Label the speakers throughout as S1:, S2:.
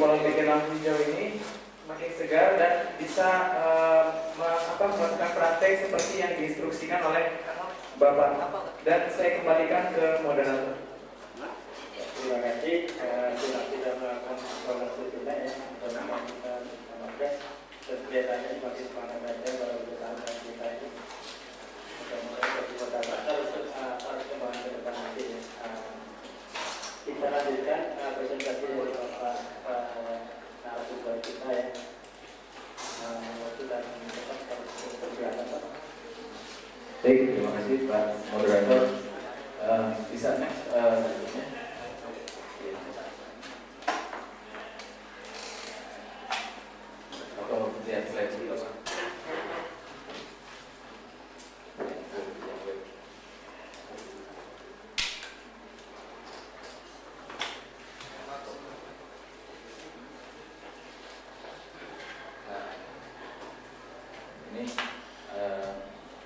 S1: kalau bikin lampu hijau ini makin segar dan bisa melakukan praktek seperti yang diinstruksikan oleh Bapak. Dan saya kembalikan ke moderator.
S2: Terima kasih. Kita tidak melakukan evaluasi tunai ya, karena kita memakai kegiatannya semakin semangat saja kalau kita kita ini. Mudah-mudahan jadi moderator harus kembali ke depan nanti. Kita lanjutkan presentasi dari Bapak narasumber kita ya. Sudah tetap berjalan Pak.
S3: Baik, terima kasih Pak Moderator. Bisa next atau lihat slide dulu Pak.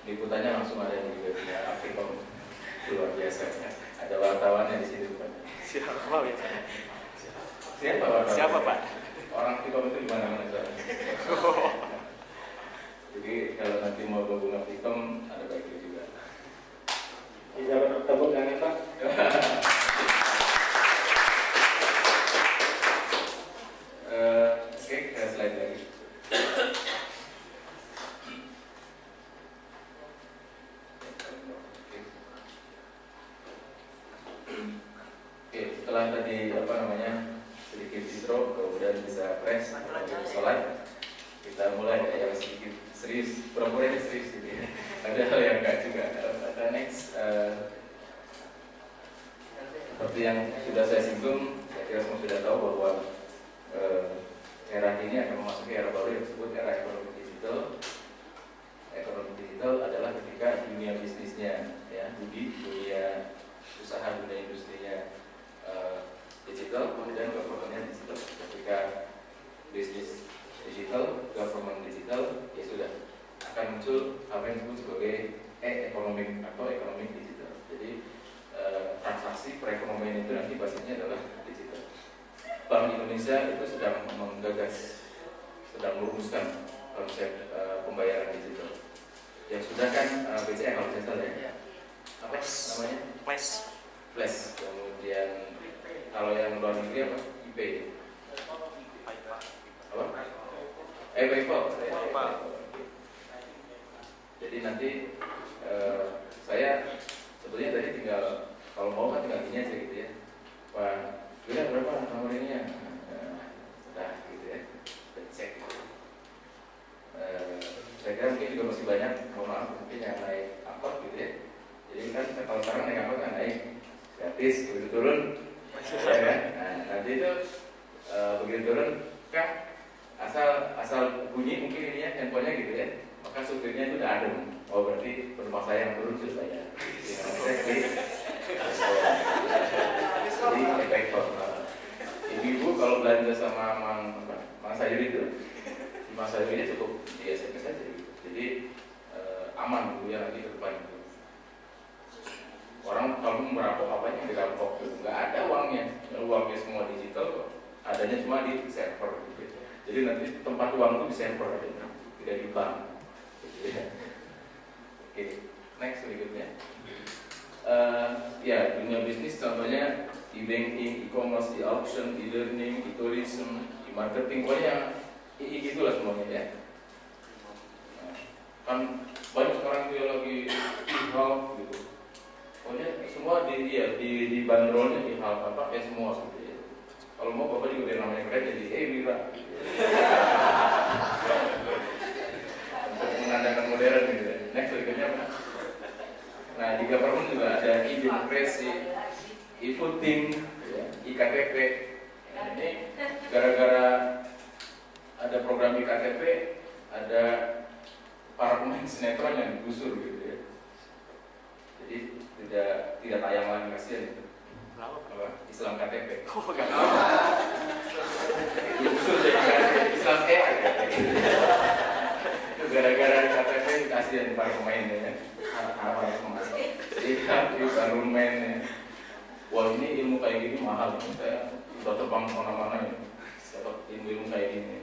S3: Liputannya langsung ada di webnya Afrikom, luar biasa. Ada wartawannya di situ Pak.
S4: Siapa ya?
S3: Siapa wartawan?
S4: Siapa Pak?
S3: Orang Afrikom itu di mana-mana soalnya. Jadi kalau nanti mau gabung Afrikom ada baiknya juga.
S2: Bisa bertemu dengan Pak.
S3: Oke, kita slide lagi. Setelah tadi sedikit intro, kemudian bisa press, slide, kita mulai yang sedikit serius, pura-pura serius gitu ya. Ada hal yang enggak juga. Kita next, seperti yang sudah saya singgung, saya kira semua sudah tahu bahwa era ini akan memasuki era baru yang disebut era ekonomi digital. Ekonomi digital adalah ketika dunia bisnisnya, ya, dunia usaha, dunia industrinya digital, kemudian government digital. Ketika bisnis digital, government digital, ya sudah akan muncul apa yang disebut sebagai e-economic atau ekonomi digital. Jadi transaksi perekonomian itu nanti basisnya adalah digital. Bank Indonesia itu sedang menggagas, sedang merumuskan konsep pembayaran digital. Yang sudah kan BCA kalau saya salah ya. Apa namanya? Flash. Kemudian kalau yang luar negeri apa? IP. Apa? PayPal. Jadi nanti saya sebetulnya tadi tinggal kalau mau kan tinggal gini aja gitu ya. Pak, kira berapa nomornya? Nah, gitu ya. Cek. Saya kira mungkin juga masih banyak, mohon maaf mungkin yang naik apa gitu ya. Jadi kan kalau sekarang naik apa kan naik gratis, begitu turun ya kan? Nah, nanti itu begitu turun kan asal bunyi mungkin ini ya handphonenya gitu ya, maka supirnya itu udah adem. Oh berarti penumpang saya yang turun sudah banyak. Jadi PayPal. Ibu kalau belanja sama Mang Sayur itu, Mang Sayur ini cukup di SMS saja. Jadi aman gitu ya nanti ke depan itu. Orang kalau merampok apanya di rampok itu nggak ada uangnya semua digital, adanya cuma di server gitu. Jadi nanti tempat uang itu di server aja, tidak di bank. Gitu ya. Oke, next berikutnya. Ya dunia bisnis contohnya e-banking, e-commerce, e-auction, e-learning, e-tourism, e-marketing, pokoknya gitulah semuanya ya. Kan banyak sekarang dia lagi e-health gitu. Pokoknya semua di bandrolnya di hal apa kayak semua gitu ya. Kalau mau bapak juga biar namanya keren jadi Wira. Untuk menandakan modern gitu ya. Next berikutnya apa? Nah di government juga ada e-demokrasi, e-voting, ya, e-KTP. Nah, ini gara-gara ada program e-KTP, ada para pemain sinetron yang digusur gitu ya. Jadi tidak tayang lagi kasihan itu. Apa? Islam KTP.
S4: Oh, enggak tahu.
S3: Digusur jadi Islam itu gara-gara KTP kasihan para pemainnya ya. Apa yang masuk? Jadi baru mainnya. Wah ini ilmu kayak gini mahal. Saya udah terbang kemana-mana ya. dapat ilmu kayak gini.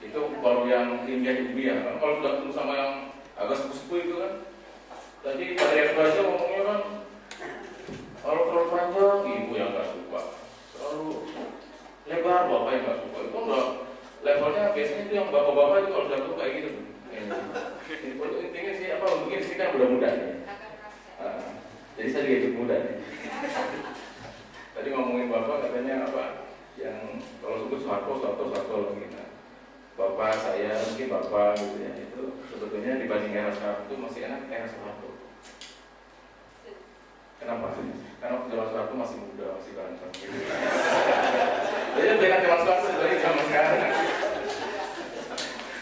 S3: Itu baru yang ilmiah di dunia kan. Kalau sudah ketemu sama yang agak sepuh-sepuh itu kan, tadi Pak Direktur aja ngomongnya kan, kalau terlalu panjang ibu yang nggak suka, terlalu lebar bapak yang nggak suka. Itu udah levelnya biasanya itu yang bapak-bapak itu kalau sudah kayak gitu. Intinya sih apa? Mungkin sih kan udah muda nih. Jadi saya juga ikut muda nih. Tadi ngomongin bapak katanya apa? Yang kalau sebut Soeharto gitu. Bapak saya mungkin bapak gitu ya, itu sebetulnya dibanding era sekarang itu masih enak era Soeharto. Kenapa? Karena zaman Soeharto masih muda, masih ganteng gitu. Jadi dengan zaman Soeharto sebenarnya zaman sekarang.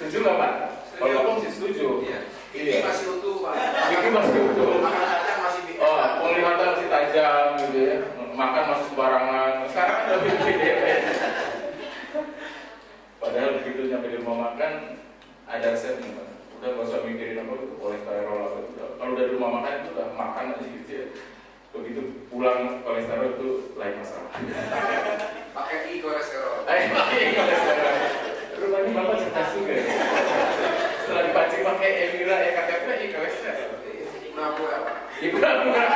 S3: Setuju nggak Pak? Kalau Bapak masih setuju.
S4: Iya.
S3: Ini
S4: masih utuh Pak.
S3: Ini masih utuh.
S4: Penglihatan masih
S3: penglihatan masih tajam gitu ya. Makan masih sembarangan. Sekarang kan lebih gede ya. Padahal begitu sampai di rumah makan ada resepnya Pak. Udah gak usah mikirin apa itu kolesterol apa itu. Kalau dari rumah makan itu udah makan aja gitu ya. Begitu pulang kolesterol itu lain masalah.
S4: pakai i kolesterol.
S3: Pakai kolesterol. Rupanya Bapak cerdas juga ya. Setelah dipancing pakai Emira, KTP, kolesterol.
S4: Pura-pura Pak.
S3: Pura-pura.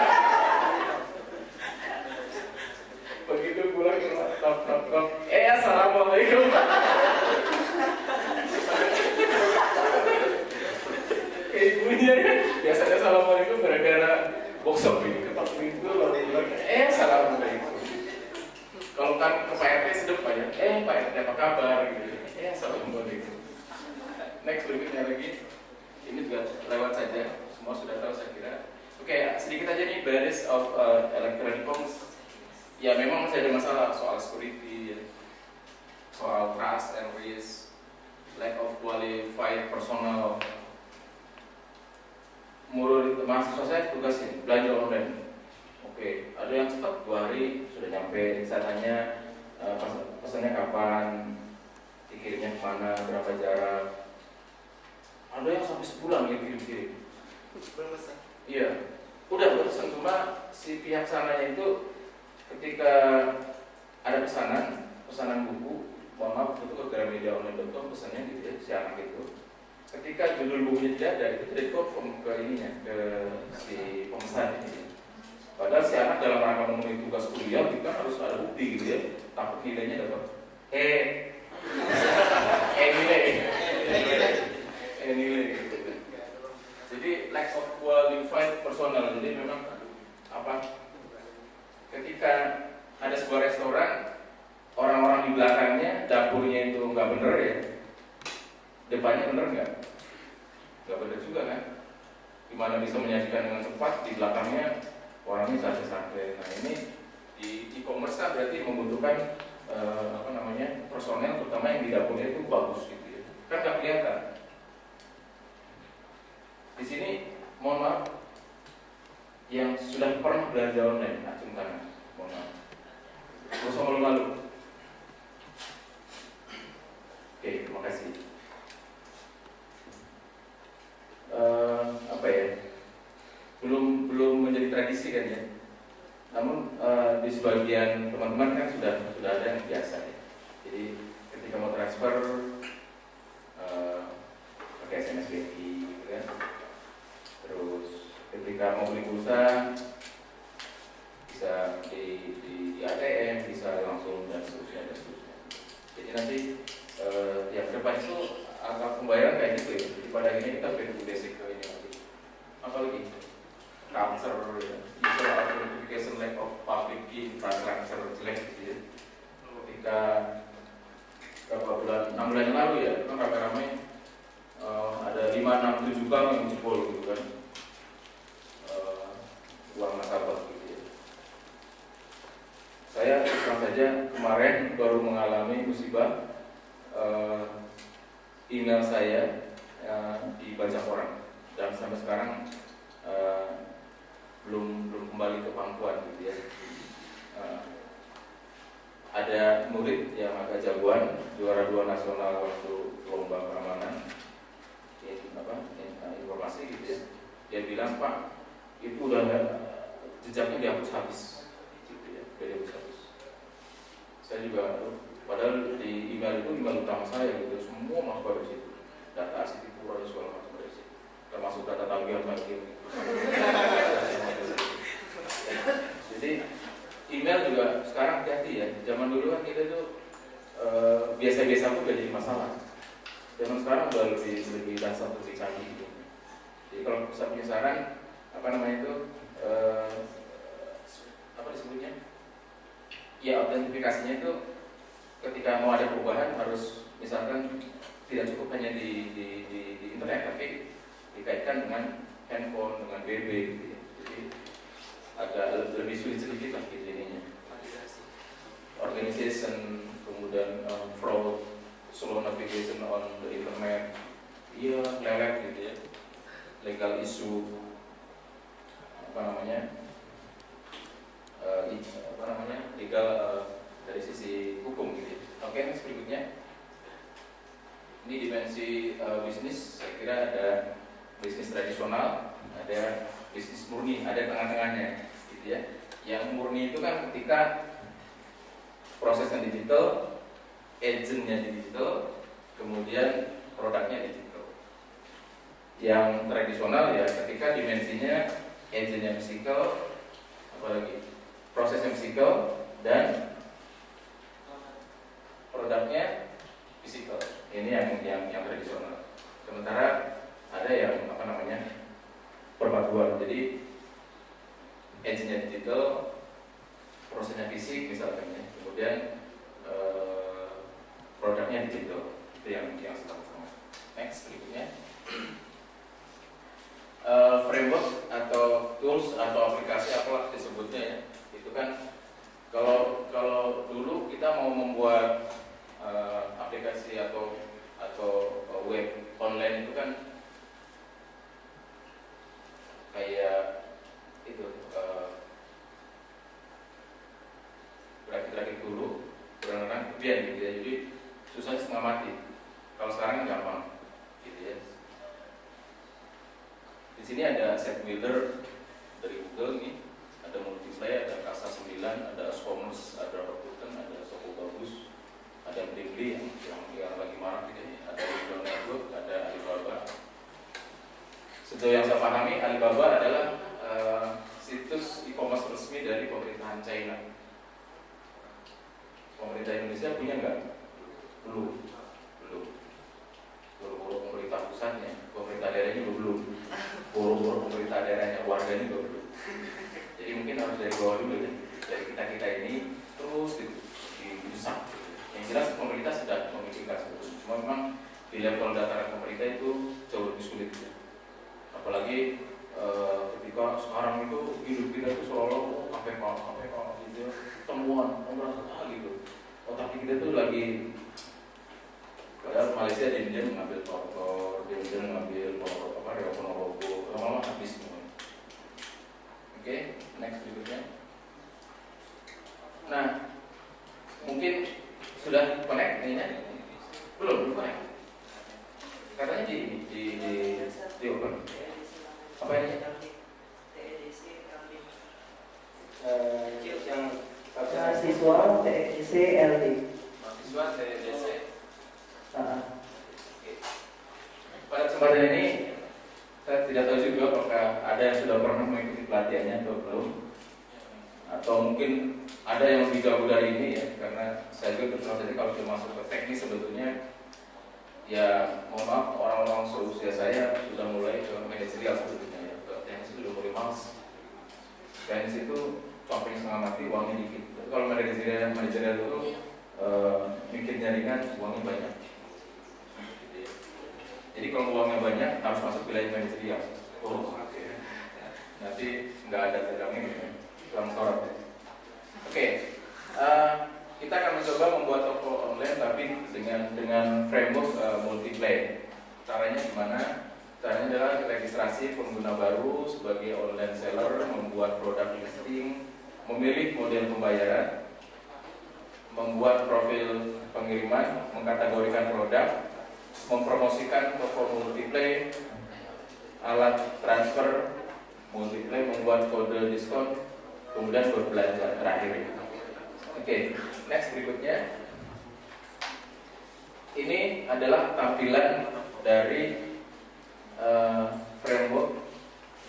S3: Begitu pulang ke rumah, tok. Assalamualaikum. Ibunya ya, biasanya assalamualaikum gara-gara boxop ini ketok pintu lalu bilang, assalamualaikum. Kalau kan ke Pak RT sedep Pak ya, Pak RT apa kabar gitu. Assalamualaikum. Next berikutnya lagi, ini juga lewat saja, semua sudah tahu saya kira. Oke, sedikit aja nih barriers of electronic forms. Ya memang masih ada masalah soal security, soal trust and risk, lack of qualified personnel. Murid mahasiswa saya tugasin belanja online. Oke, ada yang cepat 2 hari sudah nyampe. Saya tanya pesannya kapan, dikirimnya kemana, berapa jarak. Ada yang sampai sebulan ya kirim. Iya, udah pesan, cuma si pihak sananya itu ketika ada pesanan buku, mohon maaf itu ke gramedia.online.com pesannya gitu ya, si anak itu. Ketika judul bukunya tidak ada, itu tidak confirm ke ininya, ke si pemesan ini. Padahal si anak dalam rangka memenuhi tugas kuliah, kita harus ada bukti gitu ya. Takut nilainya dapat nilai gitu. Jadi lack of qualified personnel. Jadi memang apa? Ketika ada sebuah restoran, orang-orang di belakangnya dapurnya itu nggak bener ya. Depannya bener nggak? Nggak bener juga kan? Gimana bisa menyajikan dengan cepat, di belakangnya orangnya santai-santai. Nah ini di e-commerce kan berarti membutuhkan personel, terutama yang di dapurnya itu bagus gitu ya. Kan nggak kelihatan. Di sini mohon maaf, yang sudah pernah belanja online, acung tangan, mohon maaf. Terus malu-malu. Oke, terima kasih. Belum menjadi tradisi kan ya. Namun di sebagian teman-teman kan sudah ada yang biasa ya. Jadi ketika mau transfer pakai SMS BNI gitu kan. Terus ketika mau beli pulsa bisa di ATM, bisa langsung dan seterusnya. Jadi nanti yang ke depan itu angka pembayaran kayak gitu ya. Jadi pada akhirnya kita basic ke ini lagi. Apa lagi? Culture, user authentication, lack of public key, infrastructure jelek gitu ya. Ketika beberapa bulan, 6 bulan yang lalu ya, kan rame-rame ada 5, 6, 7 bank yang jebol gitu kan, uang nasabah gitu ya. Saya terus saja kemarin baru mengalami musibah, email saya dibajak orang dan sampai sekarang belum kembali ke pangkuan gitu ya. Ada murid yang agak jagoan, juara 2 nasional waktu lomba keamanan informasi gitu ya. Dia bilang, Pak, itu udah jejaknya dihapus habis gitu ya, dihapus habis. Saya juga, Padahal di email itu email utama saya gitu, semua masuk dari situ. Data arsitektur dan segala macam dari situ. Termasuk data tagihan lagi. Jadi email juga sekarang hati-hati ya. Zaman dulu kan kita tuh biasa-biasa pun udah jadi masalah. Zaman sekarang udah lebih dasar, lebih canggih gitu. Jadi kalau bisa punya saran, apa namanya itu, apa disebutnya? Ya autentifikasinya itu ketika mau ada perubahan harus misalkan tidak cukup hanya di internet, tapi dikaitkan dengan handphone, dengan BB gitu ya. Jadi agak lebih sulit sedikit lah gitu ininya. Organization, kemudian fraud, slow navigation on the internet, iya lelet gitu ya. Legal issue, legal dari sisi hukum gitu. Oke, next berikutnya. Ini dimensi bisnis, saya kira ada bisnis tradisional, ada bisnis murni, ada tengah-tengahnya gitu ya. Yang murni itu kan ketika prosesnya digital, agentnya digital, kemudian produknya digital. Yang tradisional ya ketika dimensinya agentnya physical, apalagi prosesnya physical dan produknya physical. Ini yang tradisional. Sementara ada yang perpaduan. Jadi agentnya digital, prosesnya fisik misalkan ya. Kemudian produknya digital. Itu yang sama-sama. Next berikutnya. Framework atau tools atau aplikasi apalah disebutnya ya. Itu kan kalau dulu kita mau membuat aplikasi atau web online itu kan kayak itu berakit-rakit dulu, berenang kemudian gitu ya. Jadi susahnya setengah mati. Kalau sekarang kan gampang, gitu ya. Di sini ada set builder dari Google nih, ada Multiplay, ada Kasa 9, ada Ascommerce, ada Rakuten, ada Toko Bagus, ada Blibli yang lagi marak gitu ya. Ada Google Network, ada Alibaba. Sejauh yang saya pahami, Alibaba adalah situs e-commerce resmi dari pemerintahan China. Pemerintah Indonesia punya nggak? Belum. Boro-boro pemerintah pusatnya, pemerintah daerahnya belum. Boro-boro pemerintah daerahnya, warganya belum. Jadi mungkin harus dari bawah dulu ya. Dari kita ini terus diusap. Yang jelas pemerintah sudah memikirkan sebetulnya. Cuma memang di level dataran pemerintah itu jauh lebih sulit ya. Apalagi ketika sekarang itu hidup kita itu seolah-olah KPK gitu, temuan gitu. Otak kita itu lagi, padahal Malaysia dia mengambil faktor, dia mengambil robo, lama-lama habis semua. Oke, next berikutnya. Nah, mungkin sudah connect ininya? Belum connect. Katanya di open. Apa ini?
S2: Yang
S5: mahasiswa TEDC LD.
S3: Mahasiswa TEDC. Pada kesempatan ini saya tidak tahu juga apakah ada yang sudah pernah mengikuti pelatihannya atau belum, atau mungkin ada yang lebih jauh dari ini ya, karena saya juga terus saja kalau sudah masuk ke teknis sebetulnya ya mohon maaf orang-orang seusia saya sudah mulai ke manajerial sebetulnya ya, ke teknis itu udah mulai males. Teknis itu camping setengah mati, uangnya dikit. Tapi kalau manajerial itu mikirnya ringan, uangnya banyak. Jadi kalau uangnya banyak harus masuk wilayah manajerial. Nanti nggak ada tegangnya, kurang sorot. Oke, kita akan mencoba membuat toko online tapi dengan framework Multiplay. Caranya gimana? Caranya adalah registrasi pengguna baru sebagai online seller, membuat produk listing, memilih model pembayaran, membuat profil pengiriman, mengkategorikan produk, mempromosikan toko Multiplay, alat transfer Multiplay, membuat kode diskon, kemudian berbelanja terakhir. Oke, next berikutnya. ini adalah tampilan dari framework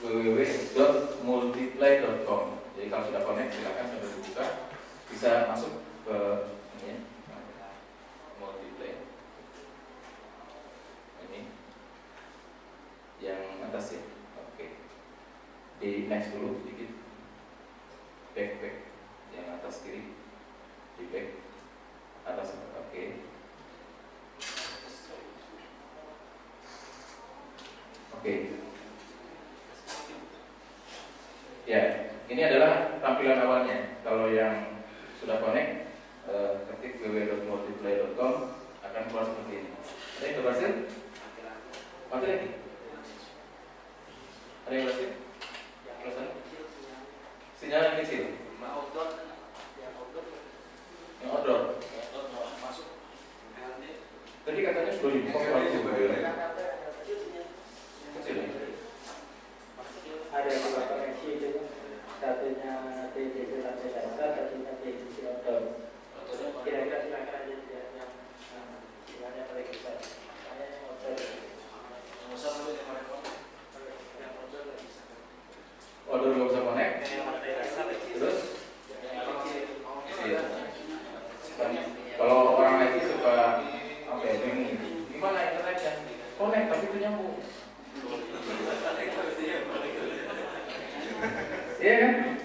S3: www.multiply.com. Jadi kalau sudah connect silakan sambil dibuka, bisa masuk ke ini ya, Multiply. Ini yang atas ya. Oke. Di next dulu sedikit. Back yang atas kiri. Di back atas. Oke. Oke. Ya, ini adalah tampilan awalnya. Kalau yang sudah connect, ketik www.multiply.com akan keluar seperti ini. Ada yang berhasil? Mati lagi? Ada yang berhasil? Sinyal yang kecil. Yang outdoor. Tadi katanya sudah dibuka kecil.
S2: Ada dua koneksi itu, satunya TDC lantai dasar, satunya TDC outdoor. Kira-kira silakan aja yang sinyalnya paling besar. Saya yang outdoor.
S3: Outdoor nggak bisa connect. Terus? Kalau orang IT suka apa ya, bingung. Gimana internetnya? Connect tapi itu nyambung. Iya kan?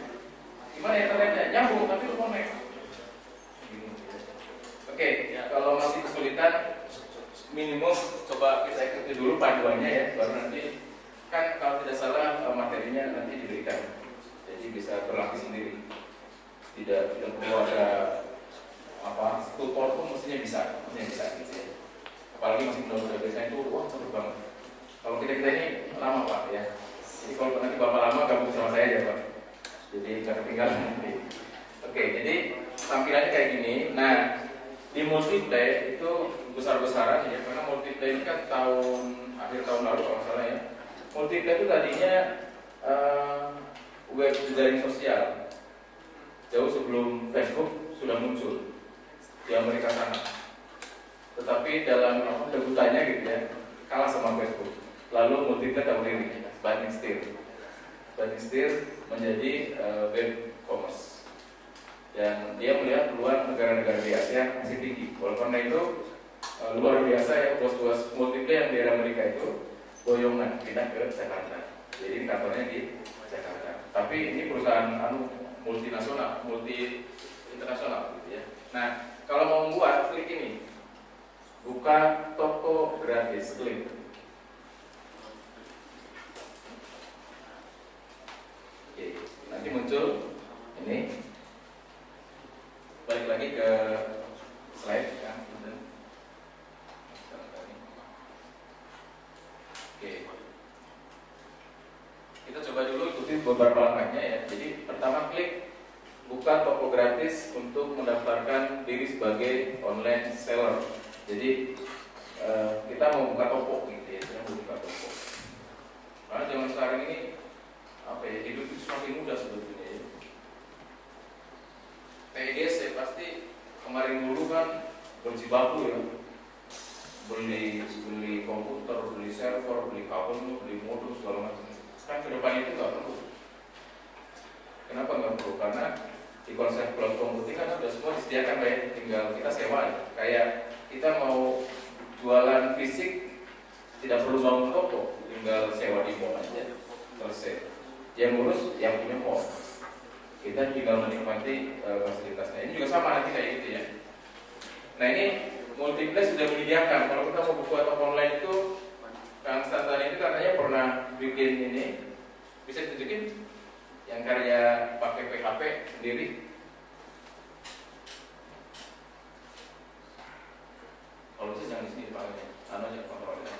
S3: Gimana internetnya? Nyambung tapi itu connect. Oke, kalau masih kesulitan, minimum coba kita ikuti dulu panduannya ya, baru nanti kan kalau tidak salah materinya nanti diberikan, jadi bisa berlatih sendiri. Tidak perlu ada apa tutor pun mestinya bisa gitu ya. Apalagi masih muda-muda biasanya itu wah seru banget. Kalau kita ini lama Pak ya. Jadi kalau nanti Bapak lama gabung sama saya aja Pak. Jadi nggak ketinggalan nanti. Oke, jadi tampilannya kayak gini. Nah, di Multiply itu besar-besaran ya, karena Multiply ini kan akhir tahun lalu kalau salah ya. Multiply itu tadinya web jejaring sosial. Jauh sebelum Facebook sudah muncul di Amerika sana. Tetapi dalam debutannya gitu ya, kalah sama Facebook. Lalu Multiply tahu diri, banting setir menjadi web commerce. Dan dia melihat peluang negara-negara di Asia masih tinggi. Oleh karena itu luar biasa ya, bos-bos Multiply yang di Amerika itu boyongan pindah ke Jakarta. Jadi kantornya di Jakarta. Tapi ini perusahaan multinasional, multi internasional gitu ya. Nah, kalau mau membuat, klik ini. Buka toko gratis, klik. Oke, nanti muncul ini. Balik lagi ke slide kan. Oke. Kita coba dulu ikuti beberapa langkahnya ya. Jadi pertama klik buka toko gratis untuk mendaftarkan diri sebagai online seller. Jadi kita mau buka toko gitu ya, kita mau buka toko. Karena zaman sekarang ini apa ya, hidup itu semakin mudah sebetulnya ya. TGS ya pasti kemarin dulu kan berjibaku ya. Beli komputer, beli server, beli kabel, beli modul segala macam. Kan ke depan itu nggak perlu. Kenapa nggak perlu? Karena di konsep cloud computing kan sudah semua disediakan ya, tinggal kita sewa ya. Kayak kita mau jualan fisik tidak perlu bangun toko, tinggal sewa di mall aja, selesai. Yang ngurus yang punya mall. Kita tinggal menikmati fasilitasnya. Ini juga sama nanti kayak gitu ya. Nah ini Multiply sudah menyediakan. Kalau kita mau buka toko online itu, Kang Stantan itu katanya pernah bikin ini, bisa ditunjukin yang karya pakai PHP sendiri. Kalau bisa jangan di sini pakainya, aja kontrolnya.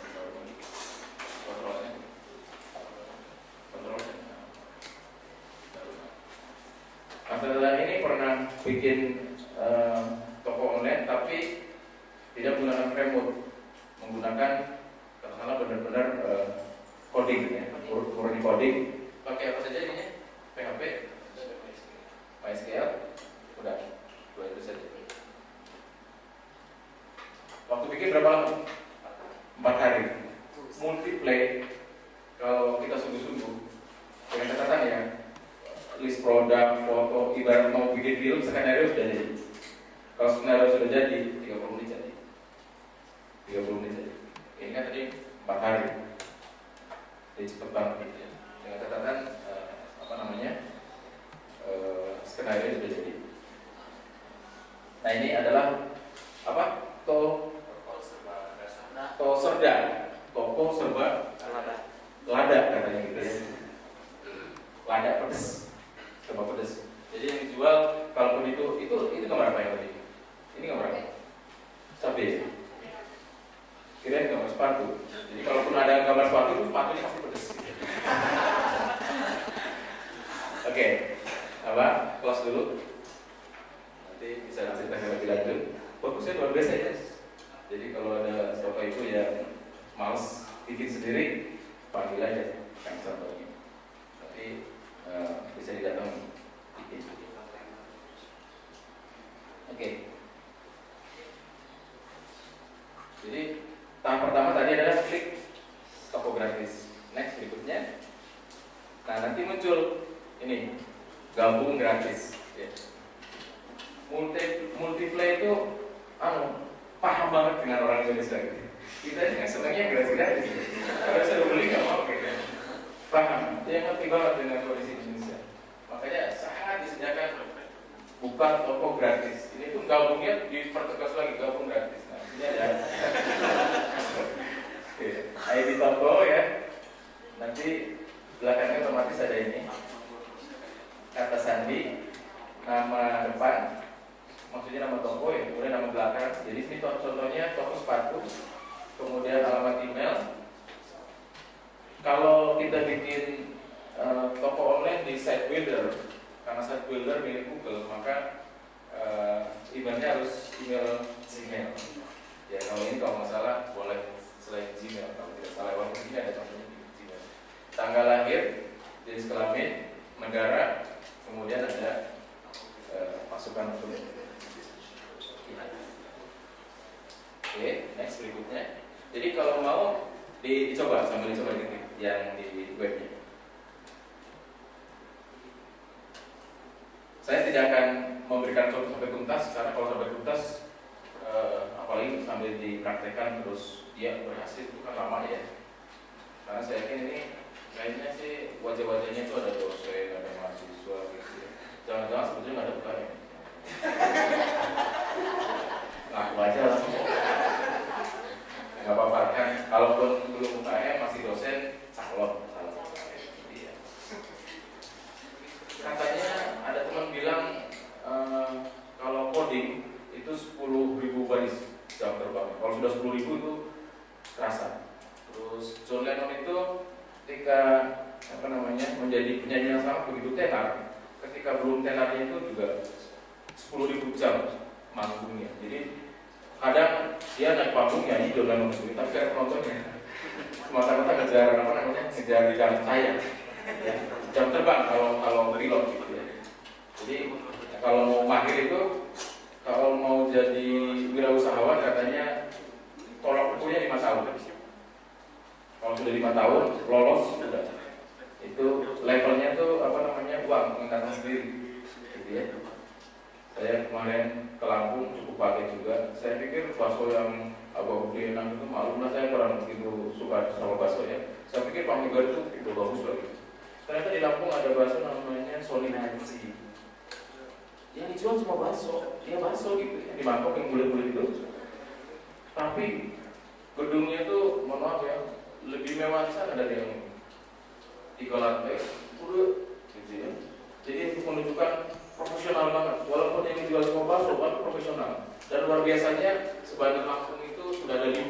S3: Kang Stantan ini pernah bikin toko online, tapi tidak menggunakan framework, menggunakan katakanlah benar-benar coding ya, murni coding. Pakai apa saja ini? PHP, MySQL, udah, dua itu saja. Waktu bikin berapa lama? 4 hari. Multiplay kalau kita sungguh-sungguh dengan catatan ya, list produk, foto, ibarat mau bikin film, skenario sudah jadi. Kalau skenario sudah jadi, 30 menit jadi. 30 menit jadi. Ini kan tadi 4 hari. Jadi cepet banget gitu ya. Dengan catatan skenario sudah jadi. Nah ini adalah apa? Toko serba lada katanya gitu ya. Lada pedes, serba pedes. Jadi yang dijual kalaupun itu gambar apa ya tadi? Ini gambar apa? Cabai. Kirain gambar sepatu. Jadi kalaupun ada gambar sepatu itu sepatunya pasti pedes. Oke, apa? Close dulu. Nanti bisa cerita lebih lanjut. Fokusnya luar biasa ya. Jadi kalau ada bapak ibu yang males bikin sendiri, panggil aja Kang Santonya. Tapi bisa didatangi. Oke. Jadi tahap pertama tadi adalah klik toko gratis. Next berikutnya. Nah nanti muncul ini gabung gratis. Ya. Multiplay itu paham banget dengan orang Indonesia gitu. Kita ini kan senangnya gratis-gratis. Kalau saya beli nggak mau gitu. Paham, dia ngerti banget dengan kondisi Indonesia. Makanya sangat disediakan buka toko gratis. Ini tuh gabungnya dipertegas lagi, gabung gratis. Nah, ini ada ID toko ya. Nanti belakangnya otomatis ada ini kata sandi, nama depan, maksudnya nama toko ya, kemudian nama belakang. Jadi sini contohnya toko sepatu, kemudian alamat email. Kalau kita bikin toko online di site builder, karena site builder milik Google, maka emailnya harus email Gmail. Ya kalau ini kalau nggak salah boleh selain Gmail, kalau tidak salah waktu ini ada contohnya di Gmail. Tanggal lahir, jenis kelamin, negara, kemudian ada masukan untuk Oke, next berikutnya. Jadi kalau mau dicoba sambil dicoba yang di webnya. Saya tidak akan memberikan contoh sampai tuntas karena kalau sampai tuntas, apalagi sambil dipraktekkan terus dia berhasil itu kan lama ya. Karena saya yakin ini kayaknya sih wajah-wajahnya itu ada dosen, ada mahasiswa gitu. Jangan-jangan sebetulnya nggak ada UKM. Ngaku aja lah. Nggak apa-apa kan, kalaupun belum UKM masih dosen, calon. Iya. Katanya ada teman bilang kalau coding itu 10.000 baris jam terbang. Kalau sudah 10.000 itu terasa. Terus John Lennon itu ketika menjadi penyanyi yang sangat begitu tenar, ketika belum tenarnya itu juga 10.000 jam manggungnya. Jadi kadang dia naik panggung nyanyi John Lennon itu, tapi saya penontonnya semata-mata ngejar di jam saya, ya. Jam terbang kalau pilot gitu ya. Jadi kalau mau mahir itu, kalau mau jadi wirausahawan katanya tolak ukurnya 5 tahun. Kalau sudah 5 tahun lolos sudah. Itu levelnya tuh uang peningkatan sendiri, gitu ya. Saya kemarin ke Lampung cukup pakai juga. Saya pikir bakso yang agak gede enak itu maklum lah, saya kurang begitu suka sama bakso ya. Saya pikir Pak Megar itu bagus lagi. Ternyata di Lampung ada bakso namanya Sony Nancy. Yang dijual cuma bakso, dia bakso gitu, yang dimangkok yang bulat-bulat itu. Tapi gedungnya tuh, mohon maaf ya, lebih mewah di sana dari yang 3 lantai, gitu ya. Jadi itu menunjukkan profesional banget, walaupun yang dijual semua bakso, tapi profesional. Dan luar biasanya sebanyak Lampung itu sudah ada 5.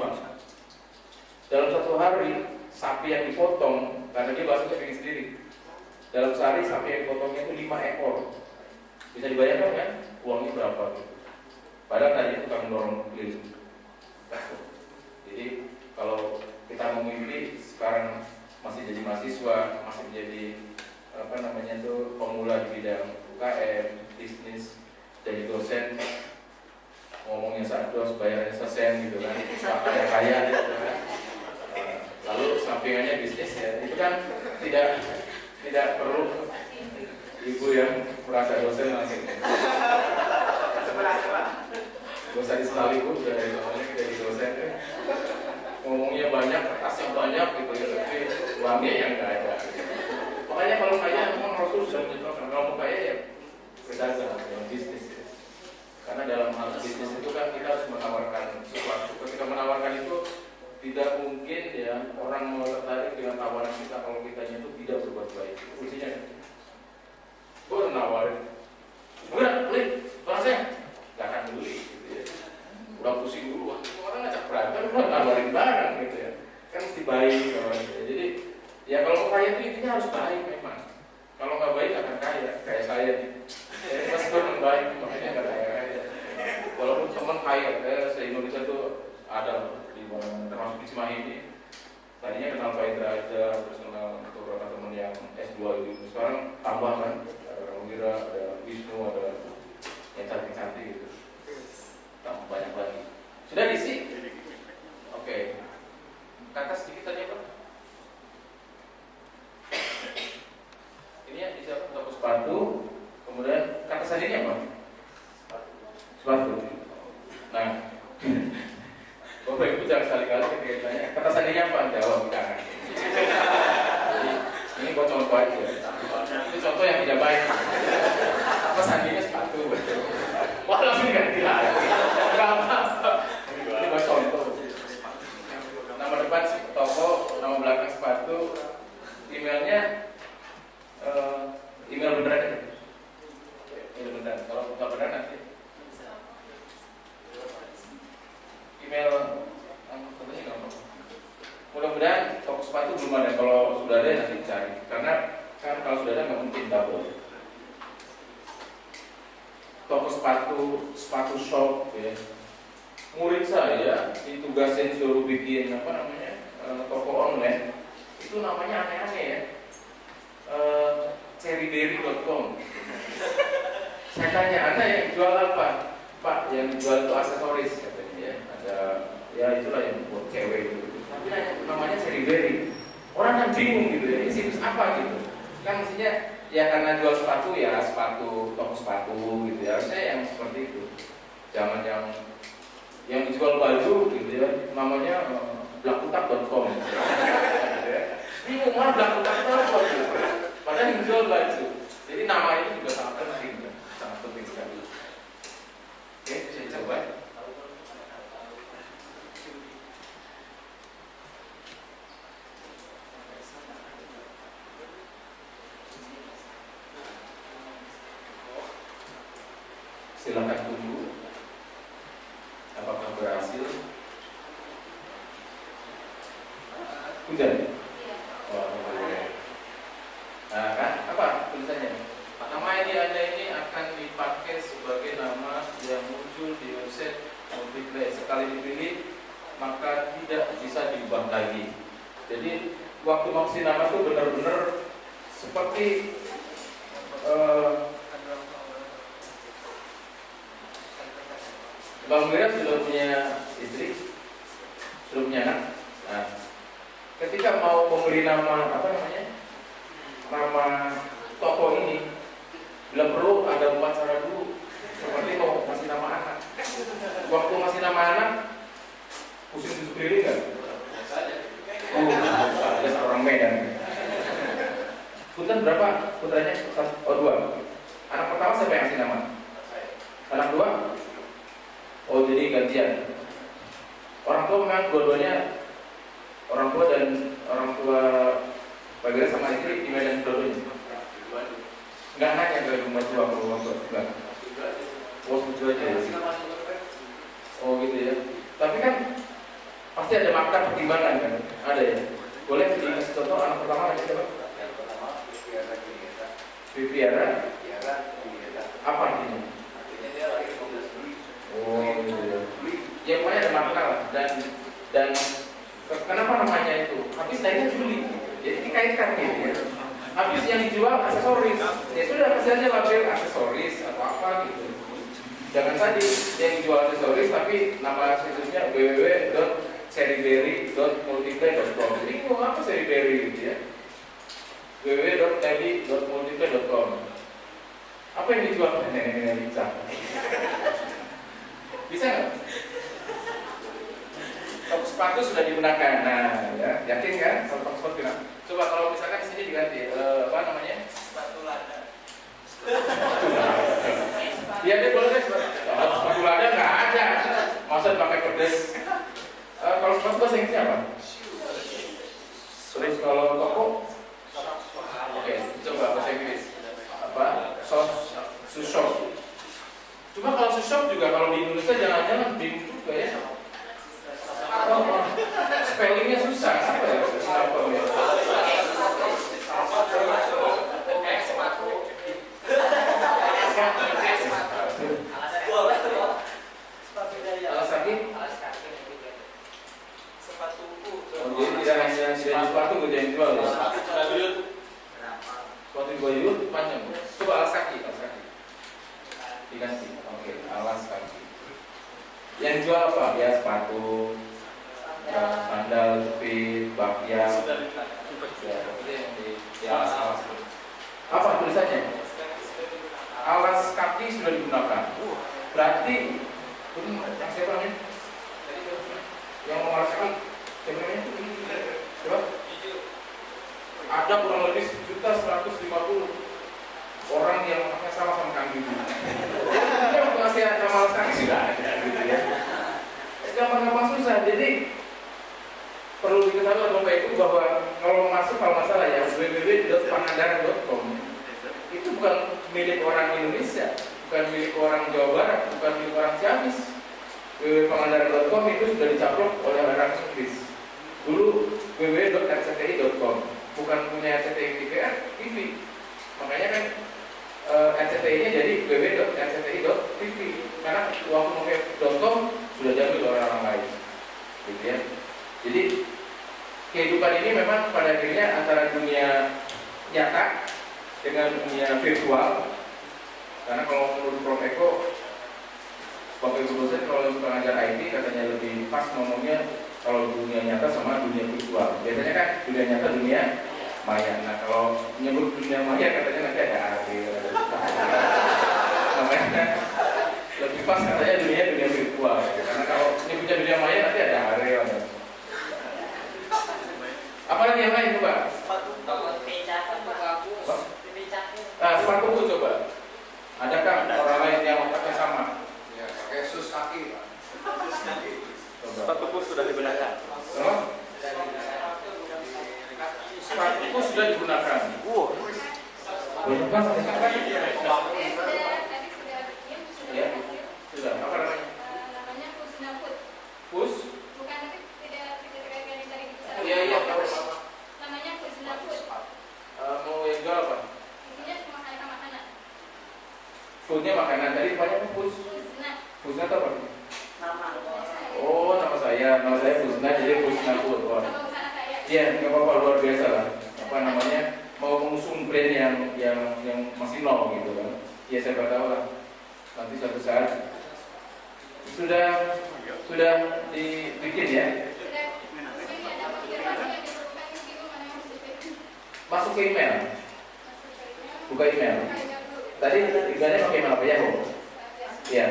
S3: Dalam satu hari sapi yang dipotong, karena dia baksonya bikin sendiri. Dalam sehari sapi yang dipotongnya itu 5 ekor. Bisa dibayangkan kan uangnya berapa? Padahal tadi tukang dorong keliling. Jadi kalau kita memilih sekarang masih jadi mahasiswa, masih menjadi pemula di bidang UKM, bisnis, jadi dosen, ngomongnya 1 bayarnya sesen gitu kan, kaya gitu kan. Lalu sampingannya bisnis ya, itu kan tidak perlu ibu yang merasa dosen langsung. Gak usah disesali bu, udah dari soalnya kita jadi dosen ya. Ngomongnya banyak, kertasnya banyak gitu ya, tapi uangnya yang nggak ada. Makanya kalau kaya memang Rasul sudah mencontohkan, kalau mau kaya ya berdagang dengan bisnis ya. Karena dalam hal bisnis itu kan kita harus menawarkan sesuatu. Ketika menawarkan itu tidak mungkin ya orang mau tertarik dengan tawaran kita kalau kitanya itu tidak berbuat baik. Kuncinya gue udah nawarin, udah beli barangnya, gak akan beli gitu ya. Udah pusing dulu, orang ngajak berantem, udah nawarin barang gitu ya. Kan mesti baik kalau gitu. Jadi ya kalau kaya itu intinya harus baik memang. Kalau nggak baik akan kaya, kayak saya nih. Mas teman baik, makanya nggak kaya. Walaupun teman kaya, se-Indonesia tuh ada di mana termasuk di Cimahi ini. Tadinya kenal Pak Indra aja, terus kenal beberapa teman yang S2 itu. Sekarang tambah kan, ada Wira, ada Wisnu, ada yang cantik-cantik gitu. Tambah banyak lagi. Sudah diisi? Oke. Kata sedikit tadi apa? Ini ya bisa toko sepatu. Kemudian kata sadinya apa? Sepatu. Nah, Bapak Ibu jangan sekali-kali ketika ditanya kata sadinya apa? Jawab jangan. Jadi ini buat contoh aja. Itu contoh yang tidak baik. Kata sandinya sepatu. Wah langsung ganti lagi. Enggak apa-apa. Ini buat contoh. Nama depan toko, nama belakang sepatu, emailnya email beneran ya? Email beneran. Kalau nggak beneran nanti email katanya nggak apa. Mudah-mudahan toko sepatu belum ada. Kalau sudah ada nanti cari. Karena kan kalau sudah ada nggak mungkin double. Toko sepatu shop ya. Murid saya ditugasin suruh bikin apa namanya toko online. Itu namanya aneh-aneh ya. Cherryberry.com. Saya tanya, Anda yang jual apa? Pak, yang jual itu aksesoris katanya ya. Ada ya itulah yang buat cewek gitu. Tapi namanya Cherryberry. Orang kan bingung gitu ya. Ini situs apa gitu? Kan mestinya ya karena jual sepatu ya sepatu, toko sepatu gitu ya. Harusnya yang seperti itu. Jangan yang dijual baju gitu ya. Namanya blakutak.com. Bingung lah blakutak.com gitu. Padahal yang jual baju. Jadi nama itu juga sangat penting, sangat penting sekali. Oke, bisa dicoba. Silakan tunggu. Apakah berhasil? Udah. Nah kan, apa tulisannya? Nama ID Anda ini akan dipakai sebagai nama yang muncul di website Multiplay. Sekali dipilih, maka tidak bisa diubah lagi. Jadi, waktu maksud nama itu benar-benar seperti Bang Wira sudah punya istri, sudah punya anak. Nah, ketika mau memberi nama apa namanya? Nama toko ini bila perlu ada upacara dulu seperti mau kasih nama anak. Waktu kasih nama anak pusing di sekeliling kan? Ada seorang Medan. Punten berapa putranya? Oh 2. Anak pertama siapa yang kasih nama? Anak 2? Oh jadi gantian. Orang tua memang dua-duanya, orang tua dan orang tua Pak Gira sama istri di Medan dua-duanya. Enggak nanya ke rumah tua ke rumah tua, enggak. Oh setuju aja. Oh gitu ya. Tapi kan pasti ada makna pertimbangan kan? Ada ya. Boleh dikasih contoh anak pertama ada siapa?
S4: Yang pertama
S3: Viviara. Apa artinya?
S4: Artinya dia lagi 15 Juli.
S3: Oh gitu ya. Ya pokoknya ada makna lah. Dan kenapa namanya itu? Habis tadinya Juli. Jadi dikaitkan gitu ya. Habis yang dijual aksesoris. Ya sudah kasih aja label aksesoris atau apa gitu. Jangan tadi yang jual aksesoris tapi nama situsnya www.seriberry.multiplay.com. Ini mau apa seriberry gitu ya? www.teddy.multiplay.com. Apa yang dijual? Bisa nggak? Toko sepatu sudah digunakan. Nah, ya, yakin kan? Kalau toko sepatu gimana? Coba kalau misalkan di sini diganti apa namanya?
S4: Sepatu lada.
S3: Iya, dia boleh deh. Sepatu lada nggak ada. Masa pakai pedes? Kalau sepatu bahasa Inggrisnya apa? Terus kalau toko? Oke, coba bahasa Inggris. Apa? Shoe shop. Cuma kalau shoe shop juga kalau di Indonesia jangan-jangan bingung juga ya. Spellingnya susah. Apa ya? Sepatu gue yang jual ya. Sepatu gue yud panjang. Coba alas kaki diganti. Oke, alas kaki. Yang jual apa? Ya sepatu, sandal, jepit, bakya. Ya, itu yang di alas. Apa tulisannya? Alas kaki sudah digunakan. Berarti yang siapa namanya? Yang mau alas kaki? Siapa namanya? Coba. Ada kurang lebih 1.150 orang yang makanya sama Kang Bibi. Jadi waktu ngasih nama alas kaki sudah ada gitu ya. Gampang-gampang susah. Jadi perlu diketahui Bapak Ibu bahwa kalau masuk kalau masalah ya www.pangandaran.com itu bukan milik orang Indonesia, bukan milik orang Jawa Barat, bukan milik orang Ciamis. www.pangandaran.com itu sudah dicaplok oleh orang Inggris. Dulu www.rcti.com bukan punya RCTI TV. Makanya kan RCTI-nya jadi www.rcti.tv karena waktu pakai .com sudah diambil oleh orang lain. Gitu ya. Jadi kehidupan ini memang pada akhirnya antara dunia nyata dengan dunia virtual. Karena kalau menurut Prof Eko, Bapak Ibu dosen kalau suka ngajar IT katanya lebih pas ngomongnya kalau dunia nyata sama dunia virtual. Biasanya kan dunia nyata dunia maya. Nah kalau menyebut dunia maya katanya nanti ada akhir. Namanya lebih pas katanya dunia virtual. Karena kalau menyebutnya dunia maya nanti ada akhir. Apalagi yang lain coba? Sepatuku coba. Adakah orang lain yang otaknya sama?
S4: Ya, pakai sus kaki, Pak. Sus kaki.
S2: Sepatuku sudah digunakan.
S3: Sepatuku sudah digunakan. Banyak banget. Ya, sudah. Apa namanya?
S6: Namanya Pusnafut.
S3: Pus?
S6: Bukan, tapi tidak yang cari di sana.
S3: Iya.
S6: Namanya Pusnafut.
S3: Mau yang jual apa?
S6: Isinya semua makanan.
S3: Foodnya makanan. Tadi banyak pus.
S6: Pusna.
S3: Pusna itu apa?
S5: Nama.
S3: Oh, nama saya Pusna, jadi Pusnafut.
S6: Nama usaha saya.
S3: Iya, nggak apa-apa, luar biasa lah. Apa namanya? Mau mengusung brand yang masih nol gitu kan? Ya saya tahu lah. Nanti suatu saat sudah dibikin ya.
S6: Sudah. Ini ada konfirmasi yang diperlukan di sini mana yang harus dipilih.
S3: Masuk ke email,
S6: Masuk ke email.
S3: buka email.
S6: Buka email dulu.
S3: Tadi emailnya pakai email apa ya, Bu? Iya.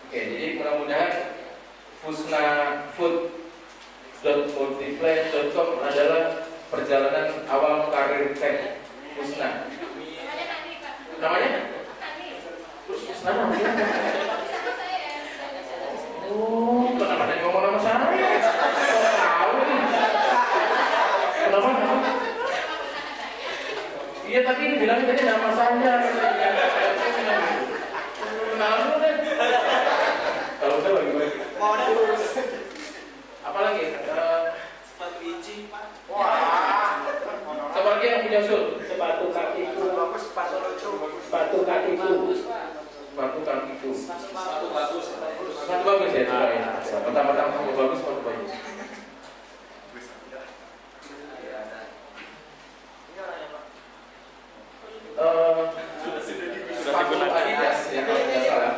S3: Oke, jadi mudah-mudahan pusnafood.multiplay.com adalah perjalanan awal karir Teh Pusna.
S6: Namanya Tani, Pak.
S3: Namanya?
S6: Tani.
S3: Terus Pusna namanya?
S6: Sama saya ya.
S3: Oh, kenapa tadi ngomong nama saya? Tahu nih. Kenapa?
S6: Nama usaha saya.
S3: Iya, tapi ini bilangnya tadi nama saya. Kenal lu deh. Kalau saya lagi baik. Apalagi?
S4: Sepatu hiji, Pak.
S3: Coba lagi yang punya usul.
S2: Sepatu kakiku.
S4: Sepatu lucu.
S2: Sepatu kakiku.
S3: Sepatu kakiku.
S4: Sepatu bagus.
S3: Sepatu bagus ya, coba ya. Pertama-tama sepatu bagus, sepatu bagus. Sepatu Adidas ya kalau tidak salah.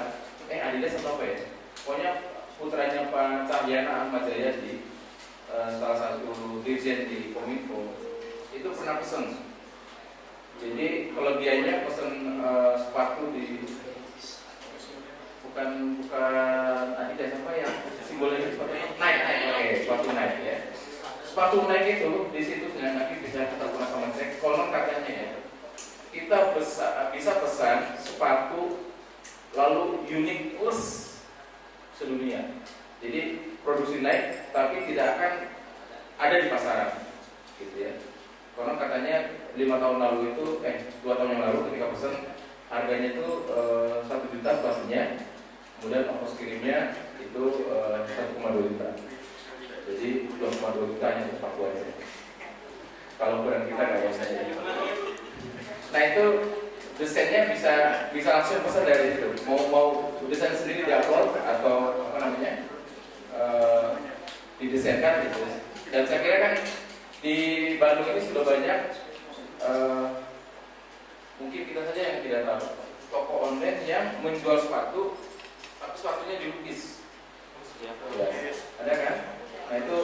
S3: Pak Diana Ahmad Jayadi, salah satu dirjen di Kominfo, itu pernah pesen. Jadi kelebihannya pesen sepatu di bukan Adidas apa ya simbolnya sepatu Nike, sepatu Nike ya. Sepatu Nike itu di situsnya nanti bisa kita gunakan cek. Konon katanya ya, kita bisa pesan sepatu lalu uniqueness sedunia. Jadi produksi Nike tapi tidak akan ada di pasaran, gitu ya. Konon katanya 5 tahun lalu itu 2 tahun yang lalu ketika pesan harganya itu 1 juta sepatunya, kemudian ongkos kirimnya itu 1,2 juta. Jadi 2,2 juta hanya untuk sepatu aja. Kalau ukuran kita nggak bisa jadi. Nah itu desainnya bisa langsung pesan dari itu. Mau desain sendiri diupload atau apa namanya didesainkan gitu. Dan saya kira kan di Bandung ini sudah banyak mungkin kita saja yang tidak tahu toko online yang menjual sepatu tapi sepatunya dilukis. Ya, ada kan? Nah itu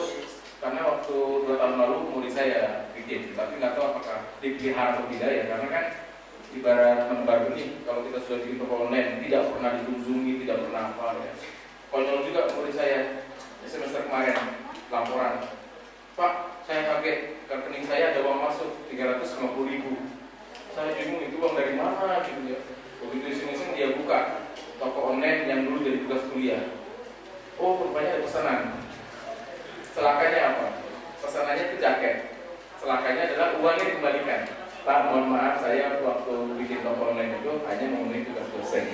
S3: karena waktu 2 tahun lalu murid saya bikin, tapi nggak tahu apakah dipelihara atau tidak ya, karena kan ibarat menu baru nih, kalau kita sudah bikin toko online tidak pernah dikunjungi, tidak pernah apa ya. Konyol juga murid saya semester kemarin laporan, Pak, saya kaget rekening saya ada uang masuk 350.000. Saya bingung itu uang dari mana gitu ya. Begitu iseng-iseng dia buka toko online yang dulu jadi tugas kuliah. Oh, rupanya ada pesanan. Celakanya apa? Pesanannya itu jaket. Celakanya adalah uangnya dikembalikan. Pak, mohon maaf saya waktu bikin toko online itu hanya memenuhi tugas dosen.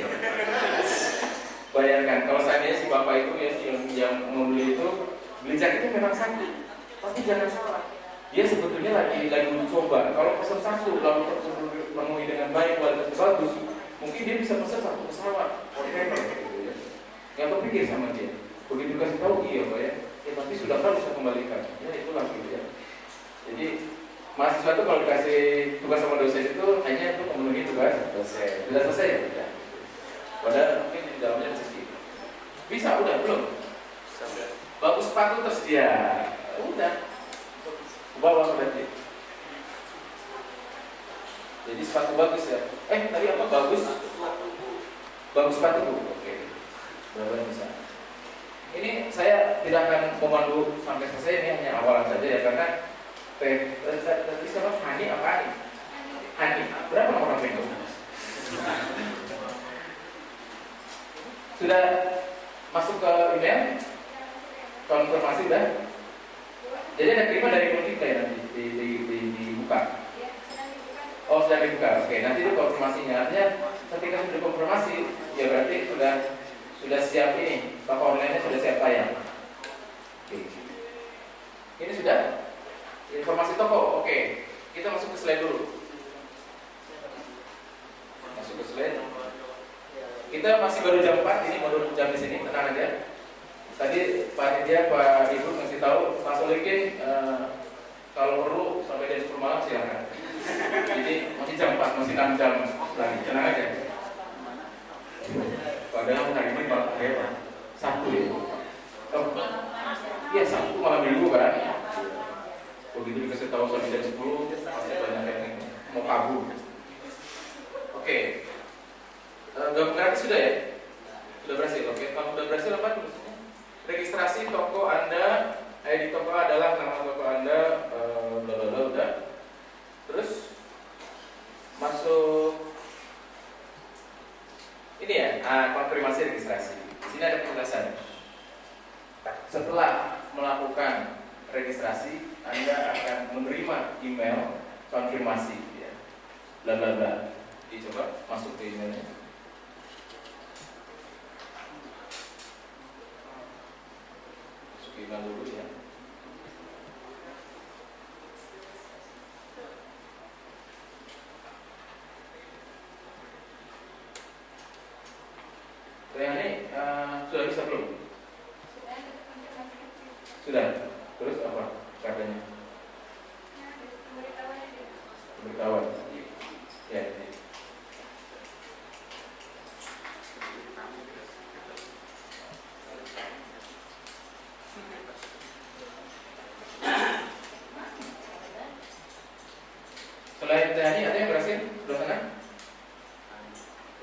S3: Bayangkan kalau seandainya si bapak itu ya yang membeli itu beli jaketnya memang satu, tapi jangan salah. Dia sebetulnya lagi mencoba. Kalau pesan satu lalu memenuhi dengan baik, kualitas bagus, mungkin dia bisa pesan 1 pesawat, whatever. Gitu ya. Nggak kepikir sama dia. Begitu kasih tahu iya Pak ya, tapi sudah kan bisa kembalikan. Ya itulah gitu ya. Jadi mahasiswa itu kalau dikasih tugas sama dosen itu hanya untuk memenuhi tugas dosen. Sudah selesai ya? Sudah. Padahal mungkin di dalamnya sedikit. Bisa udah belum? Bagus sepatu tersedia. Udah. Bawa berarti. Jadi sepatu bagus ya. Tadi apa bagus? Bagus sepatu. Oke. Berapa bisa? Ini saya tidak akan memandu sampai selesai, ini hanya awalan saja ya, karena tadi siapa? Hani apa Hani? Hani. Berapa nomor HP itu? Sudah masuk ke email? Konfirmasi udah? Jadi ada kiriman dari Multika ya nanti dibuka? Oh sudah dibuka, oke. Nanti itu konfirmasinya, artinya ketika sudah konfirmasi, ya berarti sudah siap ini, toko online-nya sudah siap tayang. Oke. Ini sudah informasi toko, oke. Kita masuk ke slide dulu. Masuk ke slide. Kita masih baru jam 4, ini baru jam di sini, tenang aja. Tadi Pak Nidia, Pak Ibu ngasih tahu, Pak Solikin kalau perlu sampai jam 10 malam silakan. Jadi masih jam 4, masih 6 jam lagi, tenang aja. Padahal hari ini malam apa? Sabtu ya? Iya Sabtu malam minggu kan? Begitu dikasih tahu sampai jam 10, pasti banyak yang mau kabur. Oke. Gabung gratis sudah ya? Sudah berhasil, oke. Kalau sudah berhasil apa tulisnya? Registrasi toko Anda, ID toko adalah nama toko Anda, blablabla udah. Terus masuk ini ya, konfirmasi registrasi. Di sini ada penjelasan. Setelah melakukan registrasi, Anda akan menerima email konfirmasi, ya. Bla bla bla. Dicoba masuk ke emailnya. Masuk ke email dulu ya. Ini sudah bisa belum? Sudah. Terus apa katanya? Pemberitahuan. Ya.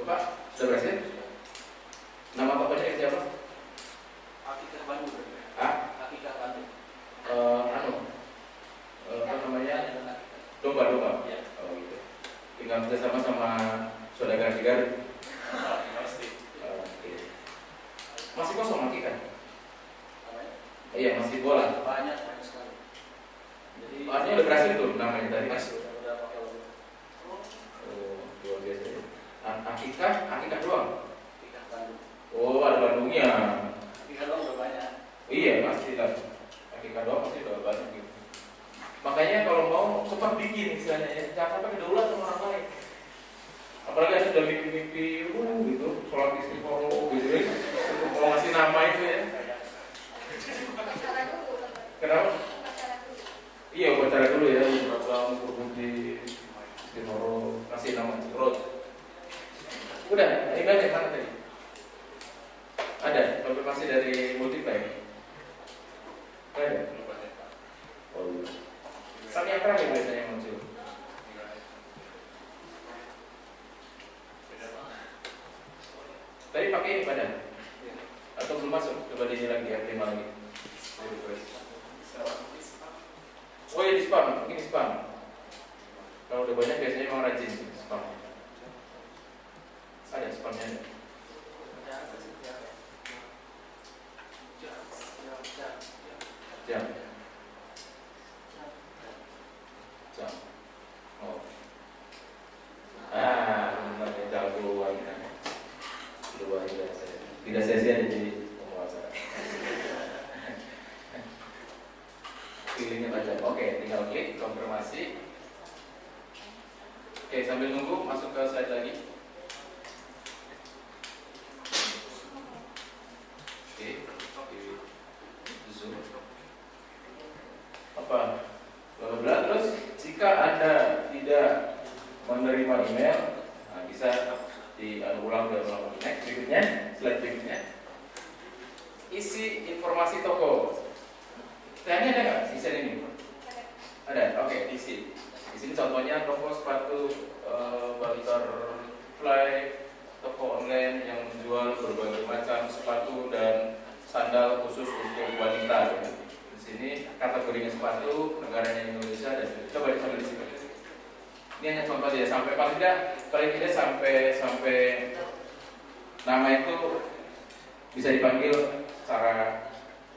S3: Bapak sudah berhasil? Nama tokonya siapa?
S4: Akikah Bandung.
S3: Ah,
S4: Akikah Bandung.
S3: apa namanya? Domba.
S4: Ya.
S3: Oh gitu. Tinggal kerja sama saudara Garut.
S4: Pasti.
S3: Oke. Masih kosong lagi kan?
S4: Namanya?
S3: Iya, masih bola.
S4: Banyak sekali. Jadi
S3: Artinya udah berhasil tuh namanya tadi mas.
S4: udah pakai logo.
S3: Oh, luar biasa ya. Akikah doang.
S4: Akikah Bandung.
S3: Oh, ada Bandungnya.
S4: Akikah doang udah banyak.
S3: Iya, pasti lah. Akikah doang pasti udah banyak gitu. Makanya kalau mau cepat bikin istilahnya ya, jangan sampai kedaulat sama orang lain. Apalagi ada sudah mimpi-mimpi, gitu, sholat istiqoroh gitu ya. Mau ngasih nama itu ya.
S6: Upacara dulu.
S3: Kenapa?
S6: Upacara dulu.
S3: Iya, upacara dulu ya, beberapa berbudi istiqoroh, kasih nama istiqoroh. Udah, ibadahnya mana tadi? Ada, konfirmasi dari multiply. Ada. Oh iya. Sami yang terakhir biasanya yang muncul. Tadi pakai ibadah? Atau belum masuk? Coba di lagi ya, 5 lagi. Oh ya di spam, mungkin di spam. Kalau udah banyak biasanya emang rajin spam. Ada spamnya ada. Jam. Oh. Benar ya, jagoan kan. Luar biasa. Tidak sia-sia jadi penguasa. Pilihnya tajam. Oke, tinggal klik konfirmasi. Oke, sambil nunggu masuk ke slide lagi. Oke, di zoom. Apa? Bla terus jika Anda tidak menerima email, nah bisa diulang next berikutnya, slide berikutnya. Isi informasi toko. Tanya ada nggak isi ini? Ada. Oke, isi. Di sini contohnya toko sepatu butterfly, toko online yang menjual berbagai macam sepatu dan sandal khusus untuk wanita. Di sini kategorinya sepatu, negaranya Indonesia dan coba disambil di sini. Ini hanya contoh saja, sampai paling tidak sampai nama itu bisa dipanggil secara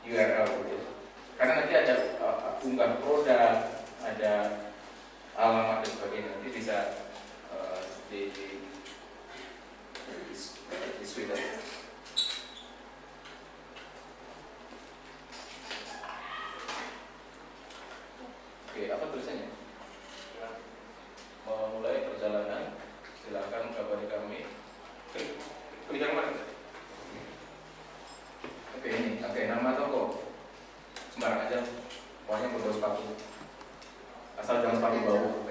S3: URL gitu. Karena nanti ada unggah produk, ada alamat dan sebagainya, nanti bisa di suite aja. Oke, apa tulisannya? Memulai perjalanan, silakan kabari kami. Klik yang mana? Oke, ini. Oke, nama toko. Sembarang aja. Pokoknya berbau sepatu. Asal jangan sepatu bau.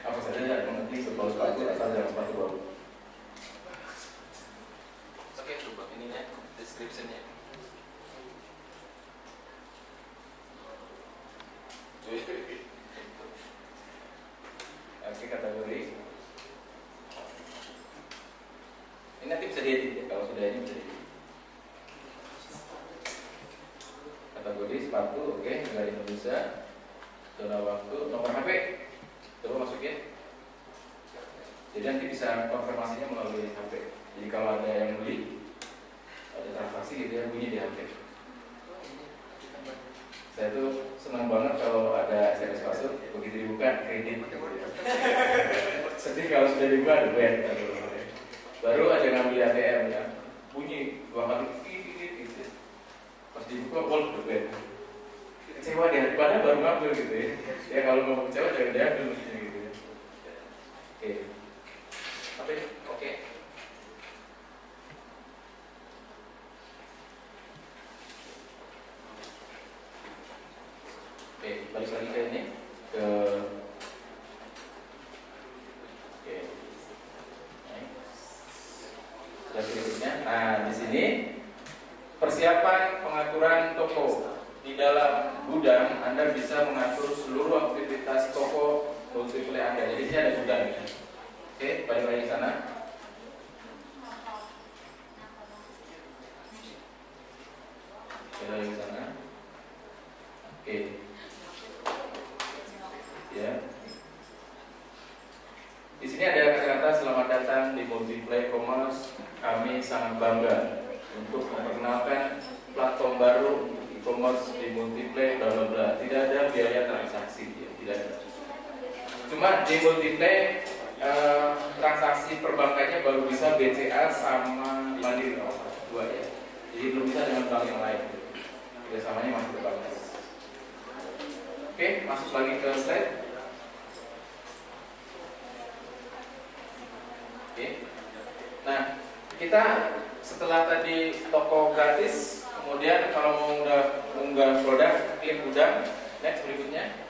S3: Apa saja yang penting berbau sepatu, asal jangan sepatu bau. Oke, coba ininya, description-nya. Oke, kategori. Ini nanti bisa diedit ya, kalau sudah ini bisa diedit. Kategori sepatu, oke, negara Indonesia, zona waktu, nomor HP, coba masukin. Jadi nanti bisa konfirmasinya melalui HP. Jadi kalau ada yang beli, ada transaksi gitu ya, bunyi di HP. Saya tuh senang banget kalau ada SMS masuk, begitu dibuka kredit. Sedih kalau sudah dibuka ada duit. Baru aja ngambil ATM ya, bunyi 2 kali gitu. Pas dibuka pol duit. Kecewa dia, padahal baru ngambil gitu ya. Ya kalau mau kecewa jangan diambil mestinya gitu ya. Oke. Apa ini? Oke. Oke, balik lagi ke ini, ke slide berikutnya. Nah, di sini persiapan pengaturan toko. Di dalam gudang Anda bisa mengatur seluruh aktivitas toko multiplay Anda. Jadi ini ada gudang. Oke, balik lagi ke sana. Balik lagi ke sana. Oke. Ya. Di sini ada kata-kata selamat datang di Multiplay Commerce. Kami sangat bangga untuk memperkenalkan platform baru e-commerce di Multiplay, bla bla bla. Tidak ada biaya transaksi, ya, tidak ada. Cuma di Multiplay transaksi perbankannya baru bisa BCA sama Mandiri, dua ya. Jadi belum bisa dengan bank yang lain. Kerjasamanya masih terbatas. Oke, masuk lagi ke slide. Oke. Nah, kita setelah tadi toko gratis, kemudian kalau mau unggah produk, klik udah. Next berikutnya.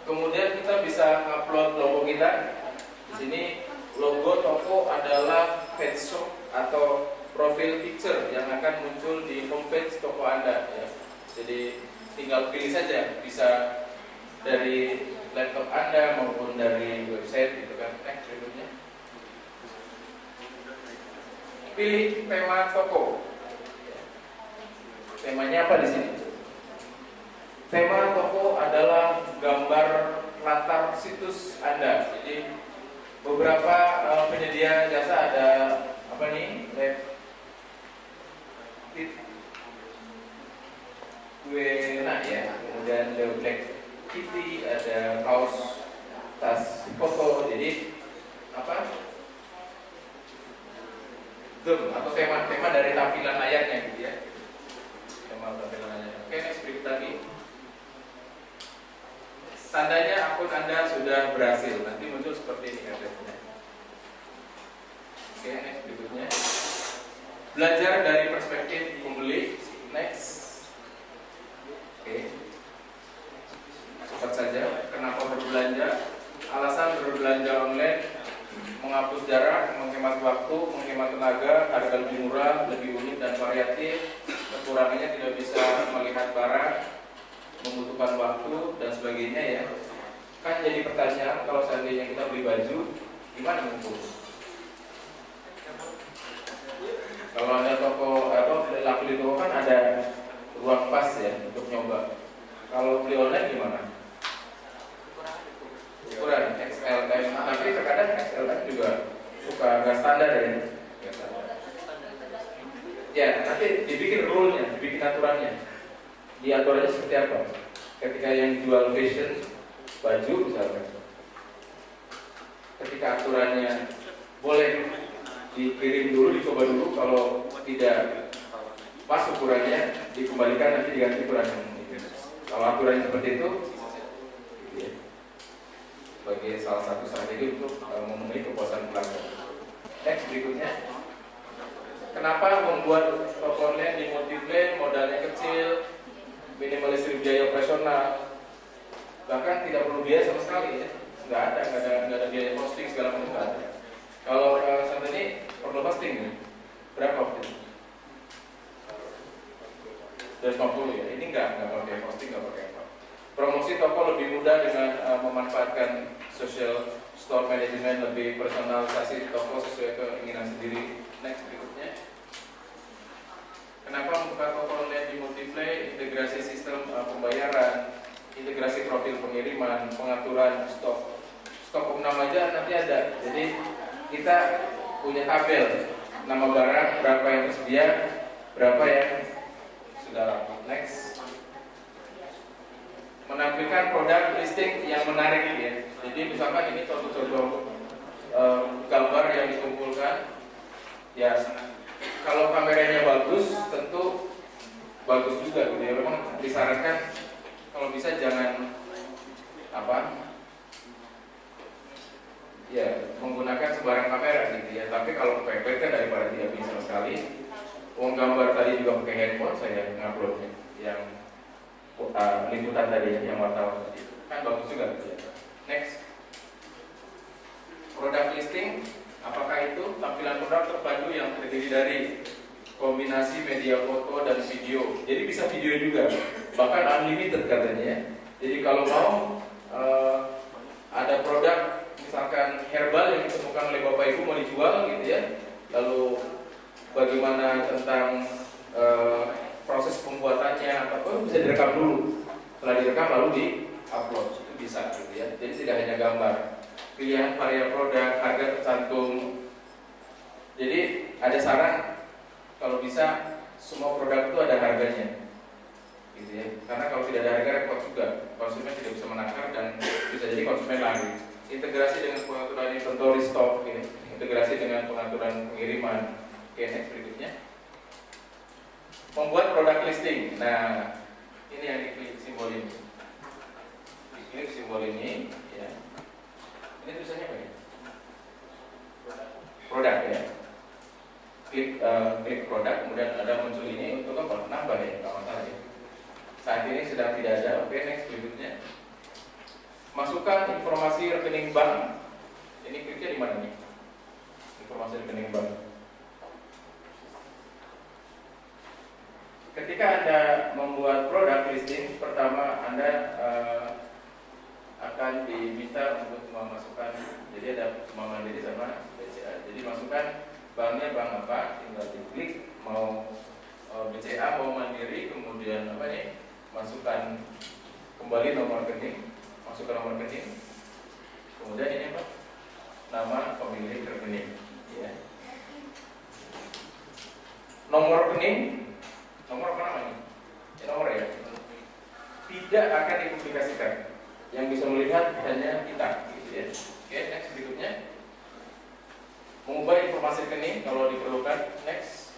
S3: Kemudian kita bisa upload logo kita. Di sini logo toko adalah page shop atau profil picture yang akan muncul di homepage toko Anda. Ya. Jadi tinggal pilih saja, bisa dari laptop Anda maupun dari website gitu kan. Next berikutnya. Pilih tema toko. Temanya apa di sini? Tema toko adalah gambar latar situs Anda. Jadi beberapa penyedia jasa ada apa nih? Nah ya, kemudian ada Black Kitty, ada kaos tas foto. Jadi apa? Theme atau tema dari tampilan layarnya gitu ya. Tema tampilan layarnya. Oke, next berikut lagi. Tandanya akun Anda sudah berhasil. Nanti muncul seperti ini adresnya. Oke, next berikutnya. Belajar dari perspektif pembeli. Next. Oke. Cepat saja. Kenapa berbelanja? Alasan berbelanja online: menghapus jarak, menghemat waktu, menghemat tenaga, harga lebih murah, lebih unik dan variatif. Kekurangannya tidak bisa melihat barang, membutuhkan waktu dan sebagainya ya. Kan jadi pertanyaan, kalau seandainya kita beli baju, gimana ngumpul? Kalau ada toko laku di toko kan ada ruang pas ya untuk nyoba. Kalau beli online gimana? Ukuran XL, tapi terkadang XL juga suka nggak standar ya. Ya, nanti dibikin rule-nya, dibikin aturannya. Diaturnya seperti apa? Ketika yang jual fashion baju misalnya, ketika aturannya boleh dikirim dulu, dicoba dulu, kalau tidak pas ukurannya dikembalikan, nanti diganti ukuran yang ini. Kalau aturannya seperti itu, gitu ya, sebagai salah satu strategi untuk memenuhi kepuasan pelanggan. Next berikutnya. Kenapa membuat toko online di Multiplay? Modalnya kecil, minimalisir biaya operasional, bahkan tidak perlu biaya sama sekali ya. Nggak ada biaya posting segala macam, nggak ada. Kalau saat ini perlu posting nih, berapa waktu itu? 250 ya. Ini nggak pakai posting, nggak pakai apa. Promosi toko lebih mudah dengan memanfaatkan social store management, lebih personalisasi toko sesuai keinginan sendiri. Next berikutnya. Kenapa membuka toko online di Multiplay? Integrasi sistem pembayaran, integrasi profil pengiriman, pengaturan stok. Stok umum aja nanti ada. Jadi kita punya tabel nama barang, berapa yang tersedia, berapa yang sudah laku. Next. Menampilkan produk listing yang menarik ya. Jadi misalkan ini contoh-contoh gambar yang dikumpulkan. Ya, kalau kameranya bagus, tentu bagus juga gitu ya. Memang disarankan kalau bisa jangan menggunakan sembarang kamera gitu ya. Tapi kalau kepepet kan daripada tidak bisa sekali. Uang gambar tadi juga pakai handphone saya nguploadnya yang liputan tadi yang wartawan tadi kan bagus juga gitu ya. Next. Produk listing, apakah itu tampilan produk terpadu yang terdiri dari kombinasi media foto dan video. Jadi bisa video juga, bahkan unlimited katanya. Jadi kalau mau ada produk misalkan herbal yang ditemukan oleh Bapak Ibu mau dijual gitu ya. Lalu bagaimana tentang proses pembuatannya apa bisa direkam dulu. Setelah direkam lalu di-upload, itu bisa gitu ya. Jadi tidak hanya gambar. Pilihan varian produk, harga tercantum. Jadi ada saran kalau bisa semua produk itu ada harganya. Gitu ya. Karena kalau tidak ada harga repot juga. Konsumen tidak bisa menakar dan bisa jadi konsumen lari. Integrasi dengan pengaturan inventory stock ini, integrasi dengan pengaturan pengiriman. Oke, next berikutnya. Membuat produk listing. Nah, ini yang diklik simbol ini. Diklik simbol ini, ya. Ini tulisannya apa ya? Produk ya. Klik produk, kemudian ada muncul ini untuk apa? Nambah ya, kalau salah ya. Saat ini sedang tidak ada. Oke, next berikutnya. Masukkan informasi rekening bank. Ini kliknya di mana nih? Informasi rekening bank. Ketika Anda membuat produk listing, pertama Anda akan diminta untuk memasukkan, jadi ada Bank Mandiri sama BCA. Jadi masukkan banknya bank apa, tinggal diklik mau BCA mau Mandiri, kemudian apa nih, masukkan kembali nomor rekening, masukkan nomor rekening, kemudian ini apa, nama pemilik rekening, ya. Nomor rekening. Nomor apa namanya? Ya, nomor ya. Tidak akan dipublikasikan. Yang bisa melihat hanya kita, gitu ya. Oke, next berikutnya. Mengubah informasi rekening kalau diperlukan. Next.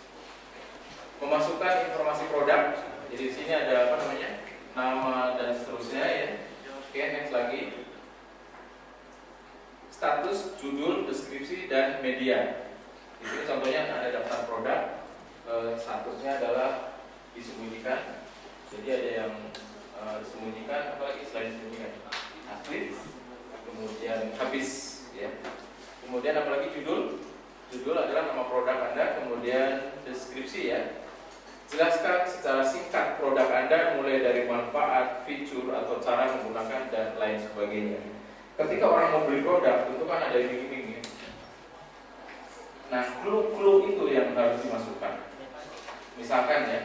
S3: Memasukkan informasi produk. Jadi di sini ada apa namanya? Nama dan seterusnya ya. Oke, next lagi. Status, judul, deskripsi dan media. Di sini contohnya ada daftar produk. Statusnya adalah disembunyikan, jadi ada yang disembunyikan, apalagi selain disembunyikan, aktif, kemudian habis, ya. Kemudian apalagi judul adalah nama produk Anda, kemudian deskripsi ya. Jelaskan secara singkat produk Anda mulai dari manfaat, fitur atau cara menggunakan dan lain sebagainya. Ketika orang mau beli produk, tentu kan ada iming-iming. Nah, clue-clue itu yang harus dimasukkan. Misalkan ya,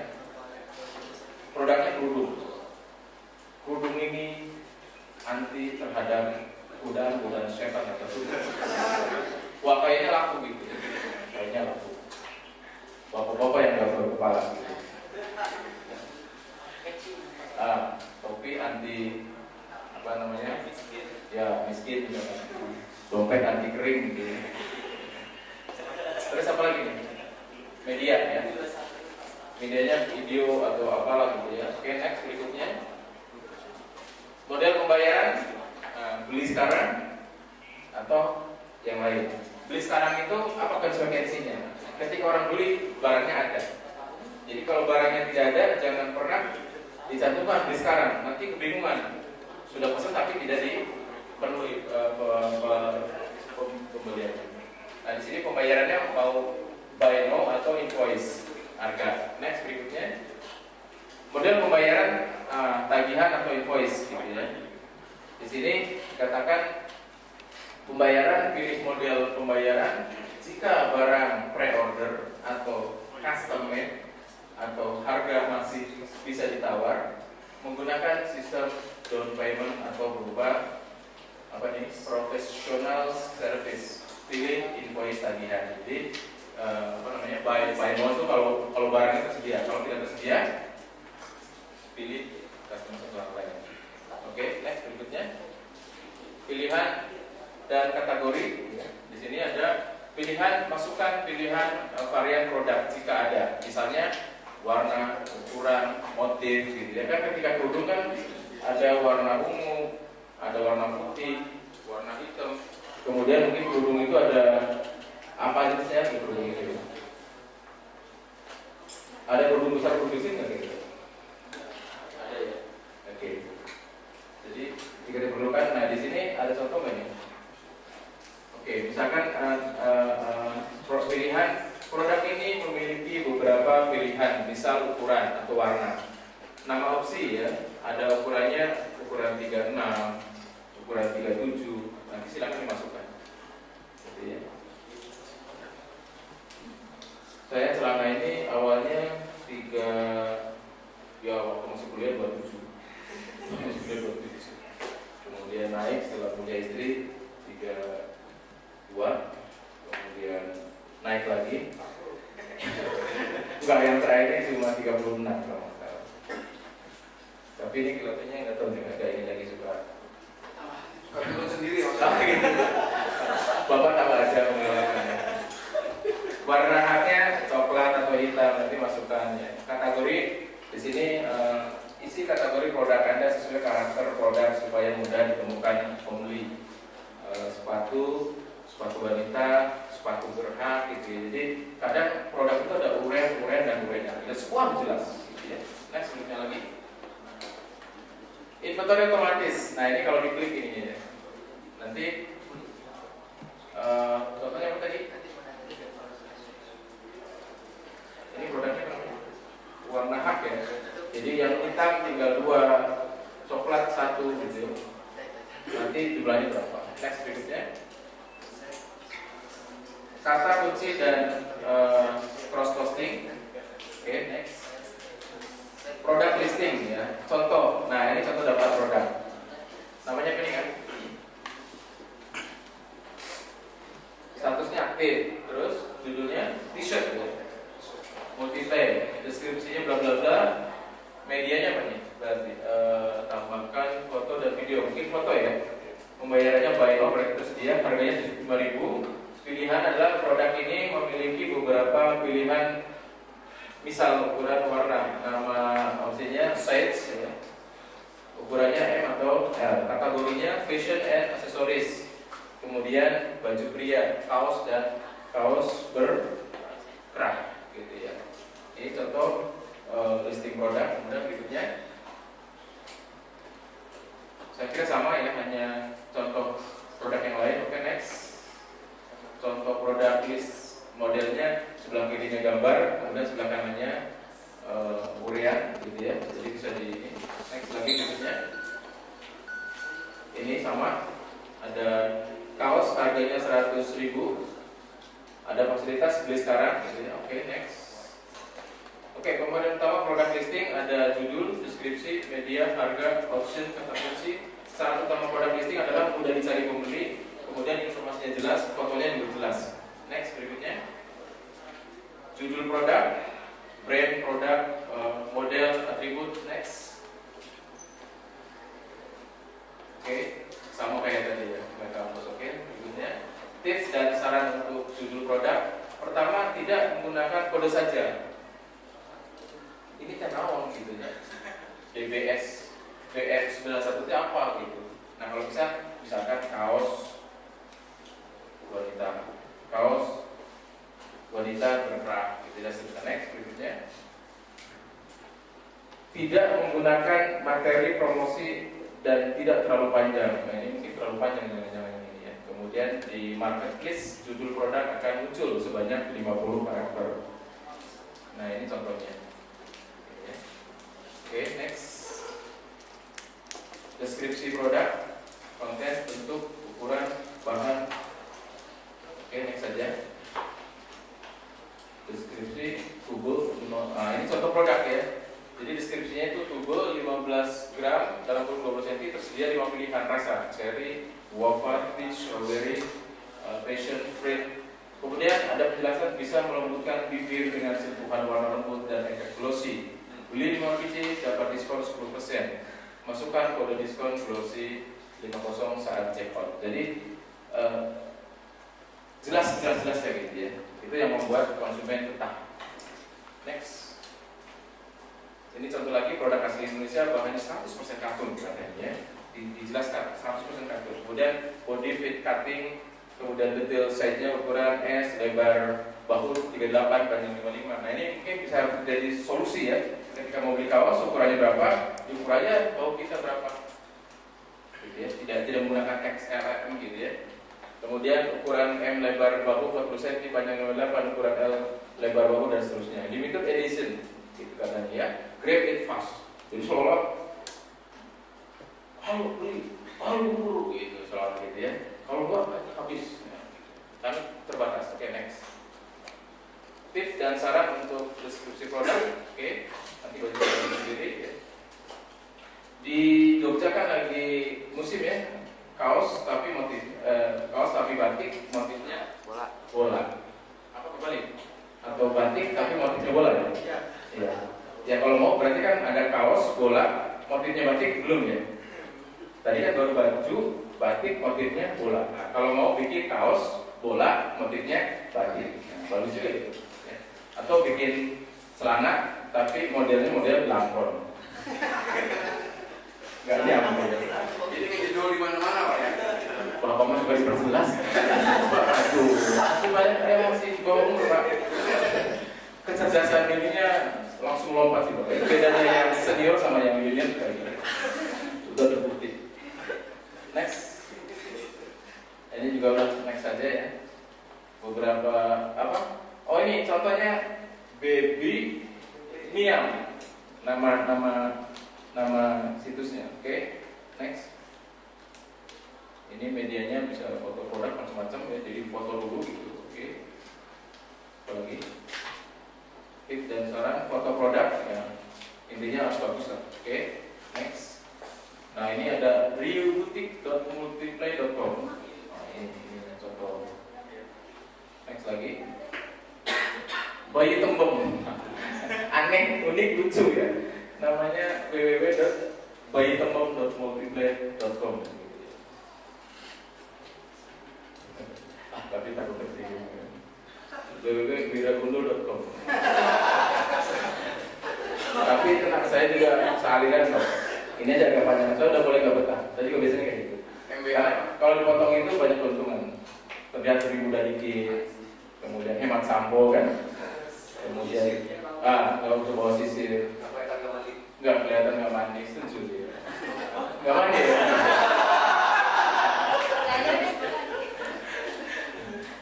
S3: produknya kerudung. Kerudung ini anti terhadap godaan setan atau sudah. Wah, kayaknya laku gitu. Kayaknya laku. Bapak-bapak yang gak berkepala gitu. Topi anti apa namanya? Ya, miskin juga kan. Dompet anti kering gitu. Terus apa lagi nih? Media ya. Medianya video atau apalah gitu ya. Oke, next berikutnya. Model pembayaran, beli sekarang atau yang lain. Beli sekarang itu apa konsekuensinya? Ketika orang beli, barangnya ada. Jadi kalau barangnya tidak ada, jangan pernah dicantumkan beli sekarang. Nanti kebingungan. Sudah pesan tapi tidak dipenuhi pembeliannya. Nah, di sini pembayarannya mau buy now atau invoice. Harga. Next berikutnya. Model pembayaran tagihan atau invoice gitu ya. Di sini katakan pembayaran, pilih model pembayaran jika barang pre-order atau custom made atau harga masih bisa ditawar, menggunakan sistem down payment atau berupa apa nih, professional service. Pilih invoice tagihan. Jadi apa namanya, buy now itu kalau barangnya tersedia. Kalau tidak tersedia, pilih customer supply. Oke, next berikutnya. Pilihan dan kategori. Di sini ada pilihan, masukkan pilihan varian produk jika ada. Misalnya warna, ukuran, motif gitu ya. Kan ketika kerudung kan ada warna ungu, ada warna putih, warna hitam. Kemudian mungkin kerudung itu ada apa jenisnya di kerudung itu? Ada kerudung besar, kerudung kecil nggak gitu? Ada ya. Oke. Jadi jika diperlukan, nah di sini ada contoh nggak nih? Oke, misalkan pilihan produk ini memiliki beberapa pilihan, misal ukuran atau warna. Nama opsi ya, ada ukurannya ukuran 36, ukuran 37. nanti silakan dimasukkan. Gitu ya. Saya celana ini awalnya 3, ya waktu masih kuliah 27. Masih kuliah 27. Kemudian naik setelah punya istri 32. Kemudian naik lagi. Bukan, yang terakhir cuma 36 kalau nggak salah. Tapi ini kelihatannya nggak tahu nih, agak ini lagi suka.
S1: Kalau sendiri
S3: Gitu. Bapak tahu aja mengalahkannya. Warna haknya coklat atau hitam, nanti masukkan ya. Kategori di sini isi kategori produk Anda sesuai karakter produk supaya mudah ditemukan pembeli. Sepatu wanita, sepatu berhak gitu ya. Jadi kadang produk itu ada uren dan urennya. Dan semua jelas gitu ya. Next berikutnya lagi. Inventory otomatis. Nah, ini kalau diklik ini ya. Nanti contohnya apa tadi? Ini produknya kan warna hak ya. Jadi yang hitam tinggal 2, coklat 1 gitu. Nanti jumlahnya berapa? Next berikutnya. Kata kunci dan cross posting. Oke, next. Produk listing ya. Contoh. Nah, ini contoh daftar produk. Namanya apa ini kan? Statusnya aktif. Terus judulnya t-shirt ya. Multi-tag, deskripsinya bla bla bla. Medianya apa nih? Berarti tambahkan foto dan video. Mungkin foto ya. Pembayarannya by operator tersedia, harganya 75.000. Pilihan adalah produk ini memiliki beberapa pilihan, misal ukuran warna, nama opsinya size ya. Ukurannya M atau L. Kategorinya fashion and accessories. Kemudian baju pria, kaos dan kaos berkerah gitu ya. Ini contoh listing produk. Kemudian berikutnya saya kira sama ya, hanya contoh produk yang lain. Oke, next. Contoh produk list modelnya sebelah kirinya gambar, kemudian sebelah kanannya urian gitu ya. Jadi bisa di ini. Next lagi berikutnya. Ini sama. Ada kaos harganya 100.000. Ada fasilitas beli sekarang gitu ya. Oke, next. Oke, komponen utama produk listing ada judul, deskripsi, media, harga, option, kata kunci. Syarat utama produk listing adalah mudah dicari pembeli, kemudian informasinya jelas, fotonya juga jelas. Next berikutnya. Judul produk, brand produk, model, atribut. Next. Oke, sama kayak tadi ya, mereka harus oke. Berikutnya, tips dan saran untuk judul produk. Pertama, tidak menggunakan kode saja. Ini kan awam gitu ya. DBS BF91 itu apa gitu. Nah, kalau bisa misalkan kaos wanita berkerah gitu ya. Next berikutnya. Tidak menggunakan materi promosi dan tidak terlalu panjang. Nah, ini mungkin terlalu panjang jangan-jangan ini ya. Kemudian di marketplace judul produk akan muncul sebanyak 50 karakter. Nah, ini contohnya. Oke, next. Deskripsi produk, konten, bentuk, ukuran, bahan. Oke, next saja. Deskripsi tubuh. Nah, ini contoh produk ya. Jadi deskripsinya itu tubuh 15 gram dalam kurun 20 cm, tersedia 5 pilihan rasa: cherry, guava, peach, strawberry, passion fruit. Kemudian ada penjelasan bisa melembutkan bibir dengan sentuhan warna lembut dan efek glossy. Beli 5 biji dapat diskon 10%. Masukkan kode diskon glossy 50 saat checkout. Jadi jelas ya gitu ya. Itu yang membuat konsumen betah. Next. Ini contoh lagi produk asli Indonesia, bahannya 100% katun katanya. Dijelaskan 100% katun. Kemudian body fit cutting, kemudian detail size-nya ukuran S, lebar bahu 38 banding 55. Nah, ini mungkin bisa jadi solusi ya. Ketika mau beli kaos, ukurannya berapa, ukurannya bahu kita berapa, gitu ya. Tidak menggunakan XL, M gitu ya. Kemudian ukuran M lebar bahu 40 cm, panjang 58, ukuran L lebar bahu dan seterusnya. Limited edition, gitu katanya ya. Grab it fast. Jadi seolah, ayo beli, ayo buru, gitu seolah gitu ya. Kalau gua habis, kami terbatas. Oke, next. Tips dan saran untuk deskripsi produk. Oke, nanti baju sendiri. Ya. Di Jogja kan lagi musim ya, kaos tapi batik motifnya bola. Apa kebalik? Atau batik tapi motifnya bola ya? Iya. Ya kalau mau berarti kan ada kaos bola motifnya batik belum ya? Tadi kan baru baju batik motifnya bola. Nah, kalau mau bikin kaos bola motifnya batik, nah, bagus juga itu. Ya. Atau bikin celana tapi modelnya model lampor. Gak nyambung.
S7: Jadi ngejual di mana-mana Pak ya?
S3: Bapak mah juga diperjelas. Aduh, aku banyak emosi di bawah umur Pak. Kecerdasan ininya langsung lompat sih Pak. Bedanya yang senior sama yang junior kayak gitu. Sudah terbukti. Next. Ini juga udah next saja ya. Beberapa apa? Oh ini contohnya Baby Miam. Nama situsnya. Oke. Next. Ini medianya bisa foto produk macam-macam ya, jadi foto dulu gitu. Oke. Apa lagi? Tips dan saran foto produk ya. Intinya harus bagus lah. Oke. Next. Nah, ini ada riubutik.multiplay.com. Nah, ini contoh. Next lagi. Bayi tembem. Aneh, unik, lucu ya. Namanya www.bayitembem.multiplay.com. Tapi takut tersinggung. www.wiragundu.com. Tapi tenang, saya juga sealiran kok. Ini aja agak panjang, saya udah mulai gak betah. Saya juga biasanya kayak gitu. Karena kalau dipotong itu banyak keuntungan. Terlihat lebih mudah dikit, kemudian hemat sampo kan, kemudian nggak usah bawa sisir, nggak kelihatan nggak mandi, setuju dia. Nggak mandi ya.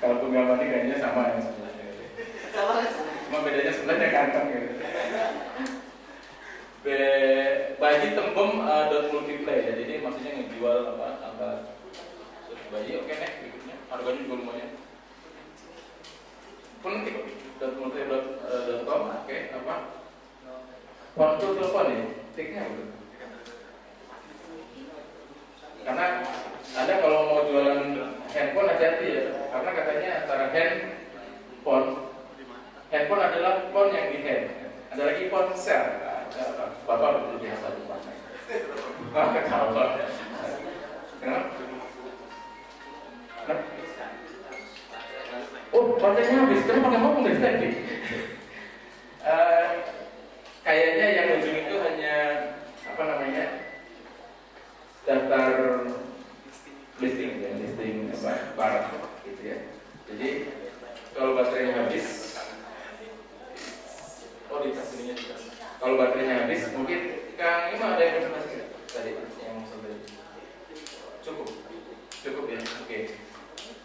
S3: Kalaupun nggak mandi kayaknya sama yang sebenarnya. Cuma bedanya sebenarnya kantong gitu. Bayitembem.multiplay ya, jadi maksudnya ngejual apa bayi. Oke, next berikutnya. Harganya juga lumayan. Penting .multiplay.com. Oke, apa? Waktu telepon ya, tiknya gitu. Karena Anda kalau mau jualan handphone hati-hati ya, karena katanya antara handphone adalah phone yang di hand, ada lagi ponsel. Bapak betul biasa lupa. Ketawa. Kenapa? Oh, baterainya habis. Kenapa pakai ngomong dari tadi? Kayaknya yang ujung itu hanya apa namanya, daftar listing ya, listing apa barang gitu ya. Jadi kalau baterainya habis, oh dikasih ini juga. Kalau baterainya habis, mungkin Kang Ima ada yang presentasi tadi yang sampai cukup ya. Oke.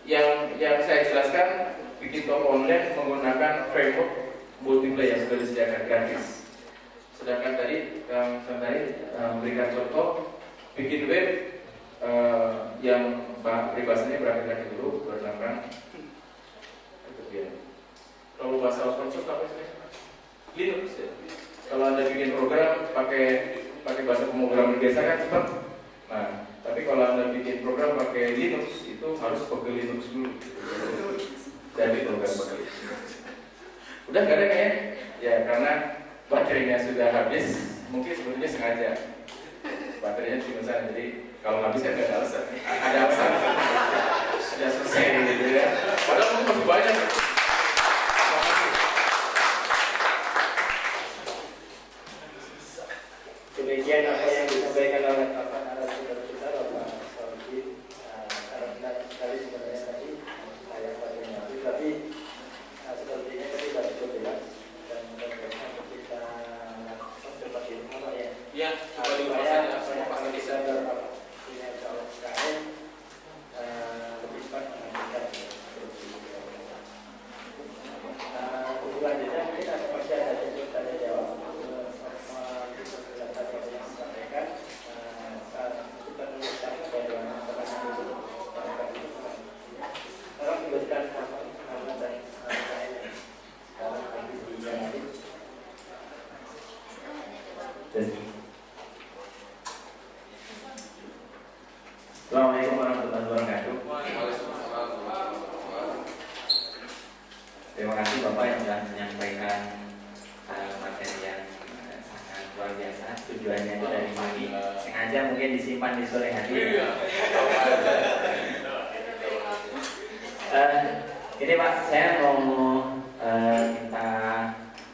S3: Yang saya jelaskan bikin toko online menggunakan framework multiplay yang sudah disediakan gratis. Sedangkan tadi Kang Santari berikan contoh bikin web yang peribahasanya berakar-akar dulu bernama kemudian. Kalau bahasa Microsoft apa sih? Linux ya. Kalau Anda bikin program pakai bahasa pemrograman biasa kan cepat. Nah, tapi kalau Anda bikin program pakai Linux itu harus pakai Linux dulu. Jadi program pakai Linux. Udah nggak ada kayaknya? Ya karena baterainya sudah habis, mungkin sebetulnya sengaja. Baterainya cuma sana, jadi kalau habis kan nggak ada alasan. Ada alasan. Sudah selesai gitu ya. Padahal mungkin masih banyak.
S2: Demikian apa yang disampaikan oleh Bapak narasumber kita, Bapak Saudi. Sangat sekali sebenarnya tadi saya bagian tapi sepertinya tadi sudah cukup jelas dan mudah-mudahan kita konservasi apa ya.
S3: Ya,
S2: Supaya apa yang bisa berapa punya calon KM lebih cepat mengajukan
S8: Terima kasih Bapak yang sudah menyampaikan materi yang sangat luar biasa. Tujuannya itu dari pagi, sengaja mungkin disimpan di sore hari. Ini Pak, saya mau minta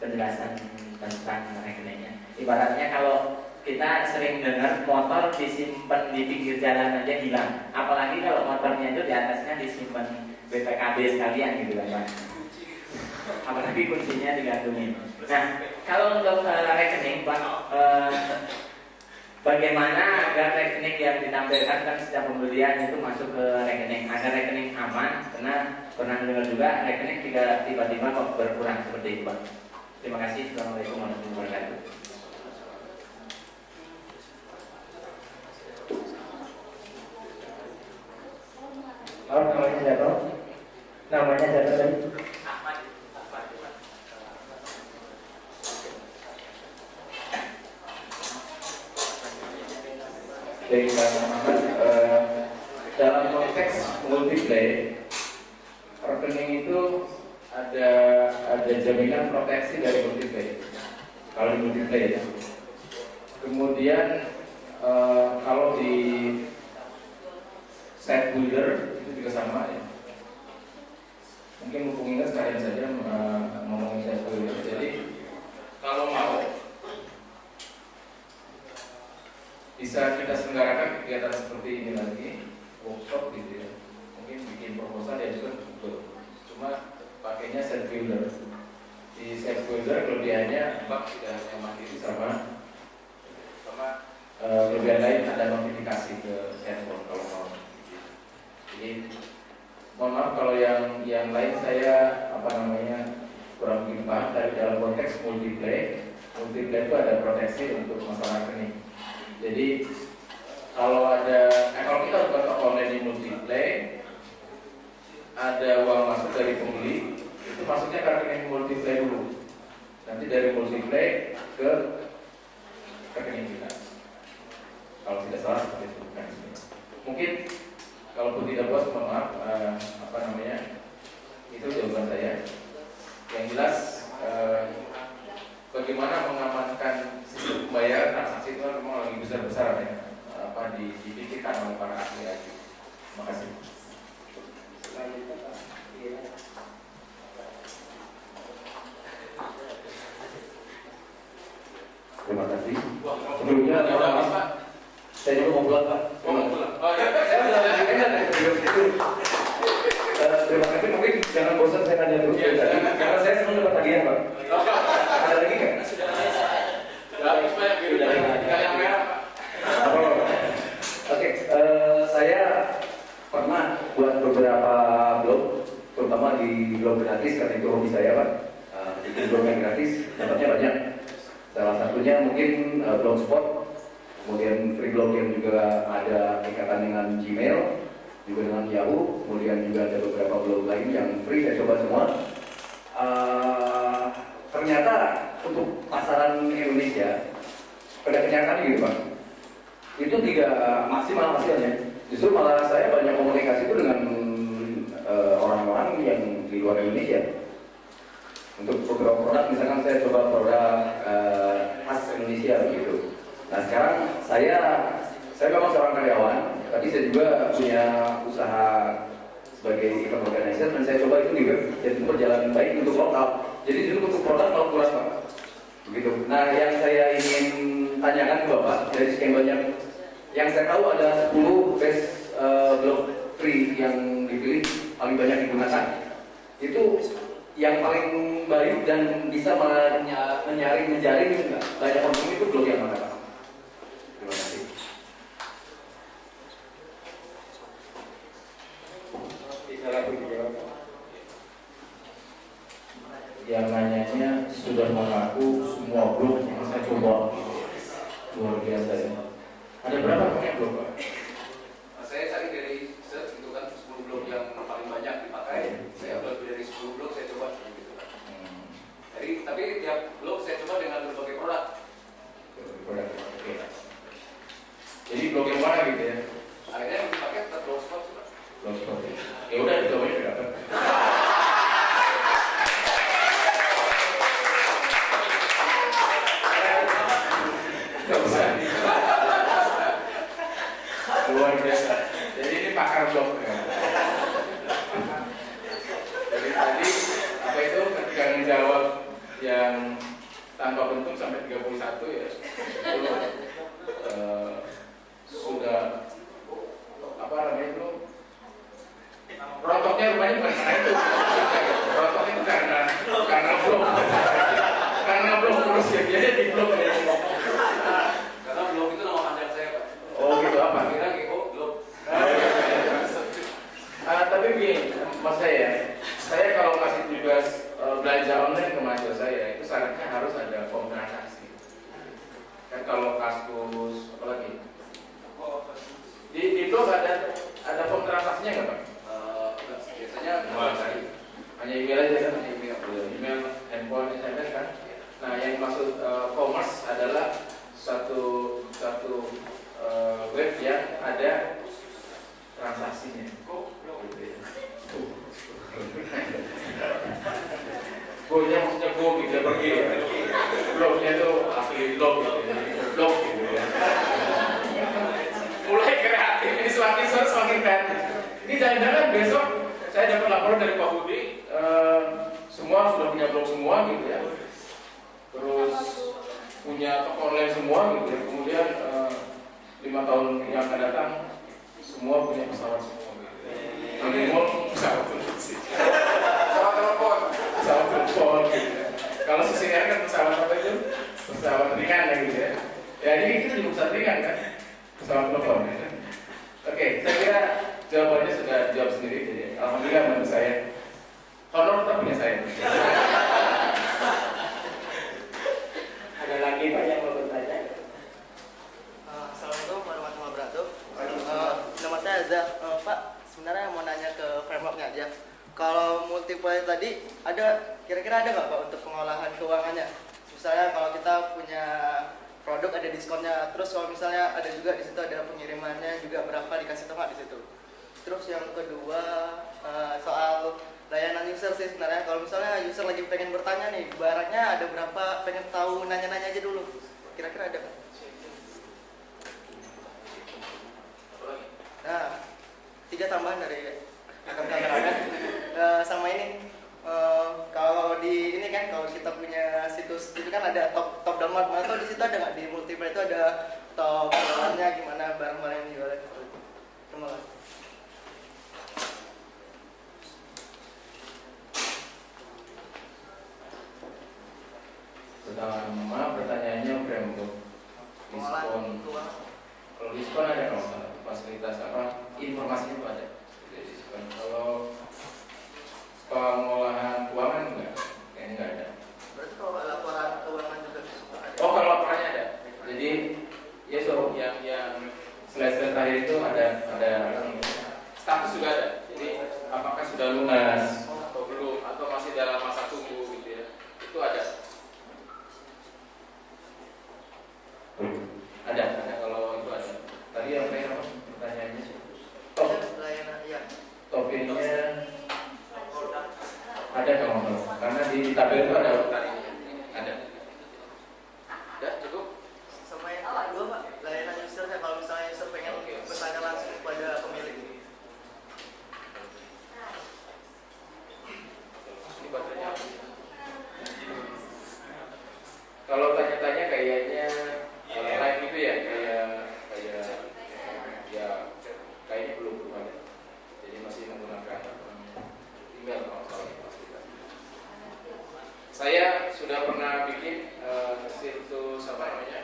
S8: penjelasan tentang rekeningnya. Ibaratnya kalau kita sering dengar motor disimpan di pinggir jalan aja hilang, apalagi kalau motornya itu di atasnya disimpan BPKB sekalian gitu kan Pak. Apalagi kuncinya digantungin. Nah, kalau untuk rekening Pak, bagaimana agar rekening yang ditampilkan kan setiap pembelian itu masuk ke rekening, agar rekening aman? Karena pernah dengar juga rekening tiba-tiba kok berkurang seperti itu Pak. Terima kasih. Assalamualaikum warahmatullahi wabarakatuh.
S5: Namanya siapa? Namanya siapa tadi?
S3: Baik, Ahmad, dalam konteks multiplay, rekening itu ada jaminan proteksi dari multiplay. Kalau di multiplay ya. Kemudian kalau di set builder itu juga sama ya. Mungkin mumpung ingat sekalian saja ngomongin set builder. Jadi kalau mau bisa kita selenggarakan kegiatan seperti ini lagi, workshop gitu ya. Mungkin bikin proposal ya juga betul. Cuma pakainya set builder. Di set builder kelebihannya Mbak tidak hanya mandiri sama kelebihan lain, ada notifikasi ke handphone kalau mau. Jadi mohon maaf kalau yang lain saya kurang begitu paham. Dari dalam konteks multiplay itu ada proteksi untuk masalah rekening. Jadi kalau kita buka toko online di multiplay, ada uang masuk dari pembeli, itu masuknya ke rekening multiplay dulu. Nanti dari multiplay ke rekening kita. Kalau tidak salah seperti itu. Mungkin kalaupun tidak puas, mohon maaf, itu jawaban saya. Yang jelas bagaimana mengamankan sistem pembayaran transaksi itu kan memang lagi besar-besaran ya, dipikirkan oleh para ahli lagi. Terima kasih. Terima kasih. Sebelumnya saya juga mau pulang Pak. Terima kasih, mungkin jangan bosan saya tanya terus karena saya senang dapat hadiah Pak. Ada lagi nggak? Oke, saya pernah buat beberapa blog, terutama di blog gratis karena itu hobi saya Pak. Bikin blog yang gratis, dapatnya banyak. Salah satunya mungkin Blogspot, kemudian free blog yang juga ada ikatan dengan Gmail, juga dengan Yahoo, kemudian juga ada beberapa blog lain yang free, saya coba semua. Ternyata untuk pasaran Indonesia, pada kenyataannya gitu Pak, itu tidak maksimal hasilnya. Justru malah saya banyak komunikasi itu dengan orang-orang yang di luar Indonesia. Untuk beberapa produk, misalkan saya coba produk khas Indonesia begitu. Nah sekarang saya memang seorang karyawan, tapi saya juga punya usaha sebagai event organizer dan saya coba itu di web, jadi berjalan baik untuk lokal. Jadi itu untuk produk kalau kurang Pak. Begitu. Nah yang saya ingin tanyakan ke Bapak, dari sekian banyak yang saya tahu ada 10 best blog free yang dipilih paling banyak digunakan. Itu yang paling baik dan bisa menjaring banyak konsumen itu blog yang mana Pak? Terima kasih. Yang nanyanya sudah mengaku semua blog yang saya coba, luar biasa ya. Ada berapa punya blog Pak?
S7: Saya cari dari search gitu kan 10 blog yang paling banyak dipakai. Saya upload dari 10 blog saya coba gitu kan. Tapi tiap blog saya coba dengan berbagai produk.
S3: Oke. Jadi blog yang mana gitu ya?
S7: Akhirnya yang dipakai tetap Blogspot.
S3: Blogspot. Ya udah, itu aja dapat. tanpa bentuk sampai 31 ya itu sudah apa namanya itu rotoknya rupanya bukan karena itu rotok itu karena blok terus ya dia di blok ya.
S7: Karena blog itu nama panjang saya, Pak.
S3: Oh gitu apa?
S7: Kira GO blog.
S3: Tapi begini, mas saya kalau kasih tugas belanja online ke mahasiswa saya itu syaratnya harus ada form transaksi. Kan kalau Kaskus apalagi di blog ada form transaksinya nggak Pak?
S7: Biasanya
S3: Hanya email aja kan? Email, handphone, SMS kan? Nah yang maksud commerce adalah satu web yang ada transaksinya. Go-nya maksudnya go gitu ya, pergi ya. Blognya itu asli blog gitu ya. Blog gitu ya. Mulai kreatif, ini semakin kreatif. Ini jangan-jangan besok saya dapat laporan dari Pak Budi, semua sudah punya blog semua gitu ya. Terus punya toko online semua gitu ya. Kemudian 5 tahun yang akan datang semua punya pesawat semua gitu ya. Pesawat telepon gitu ya. Kalau CCR kan pesawat apa itu? Pesawat ringan ya gitu ya. Ya ini kita juga pesawat ringan kan? Pesawat telepon ya. Oke, saya kira jawabannya sudah jawab sendiri jadi alhamdulillah menurut saya honor tetap punya saya.
S5: Ada lagi Pak yang mau bertanya?
S9: Assalamualaikum warahmatullahi wabarakatuh. Nama saya Azza. Pak, sebenarnya mau nanya ke frameworknya aja. Kalau multiplier tadi kira-kira ada nggak Pak untuk pengolahan keuangannya? Misalnya kalau kita punya produk ada diskonnya, terus kalau misalnya ada juga di situ ada pengirimannya juga berapa dikasih tengah di situ. Terus yang kedua soal layanan user sih sebenarnya. Kalau misalnya user lagi pengen bertanya nih, barangnya ada berapa, pengen tahu nanya-nanya aja dulu. Kira-kira ada nggak? Nah, 3 tambahan dari rekan-rekan. Sama ini, kalau di ini kan kalau kita punya situs itu kan ada top download, atau di situ ada nggak di multiplayer itu ada top downloadnya gimana barang-barang yang dijual? Terima kasih.
S3: Pertama pertanyaannya untuk diskon. Kalau diskon ada nggak fasilitas apa? Informasinya itu ada. Diskon. Kalau pengolahan keuangan enggak? Kayaknya enggak ada.
S9: Berarti kalau laporan keuangan juga ada?
S3: Oh kalau laporannya ada. Jadi ya so yang slide terakhir itu ada status juga ada. Jadi apakah sudah lunas atau belum atau masih dalam masa tunggu gitu ya. Itu ada. Ada kalau itu ada. Tadi yang lain apa pertanyaannya sih?
S9: Layanan ya.
S3: Topiknya ada kalau karena di tabel itu ada tadi ada. Ya cukup.
S9: Sama yang kedua Pak, layanan usernya kalau misalnya user pengen bertanya langsung kepada pemilik.
S3: Kalau tanya-tanya kayaknya live itu ya kayaknya belum ada. Jadi masih menggunakan email kalau salah. Saya sudah pernah bikin situs apa namanya?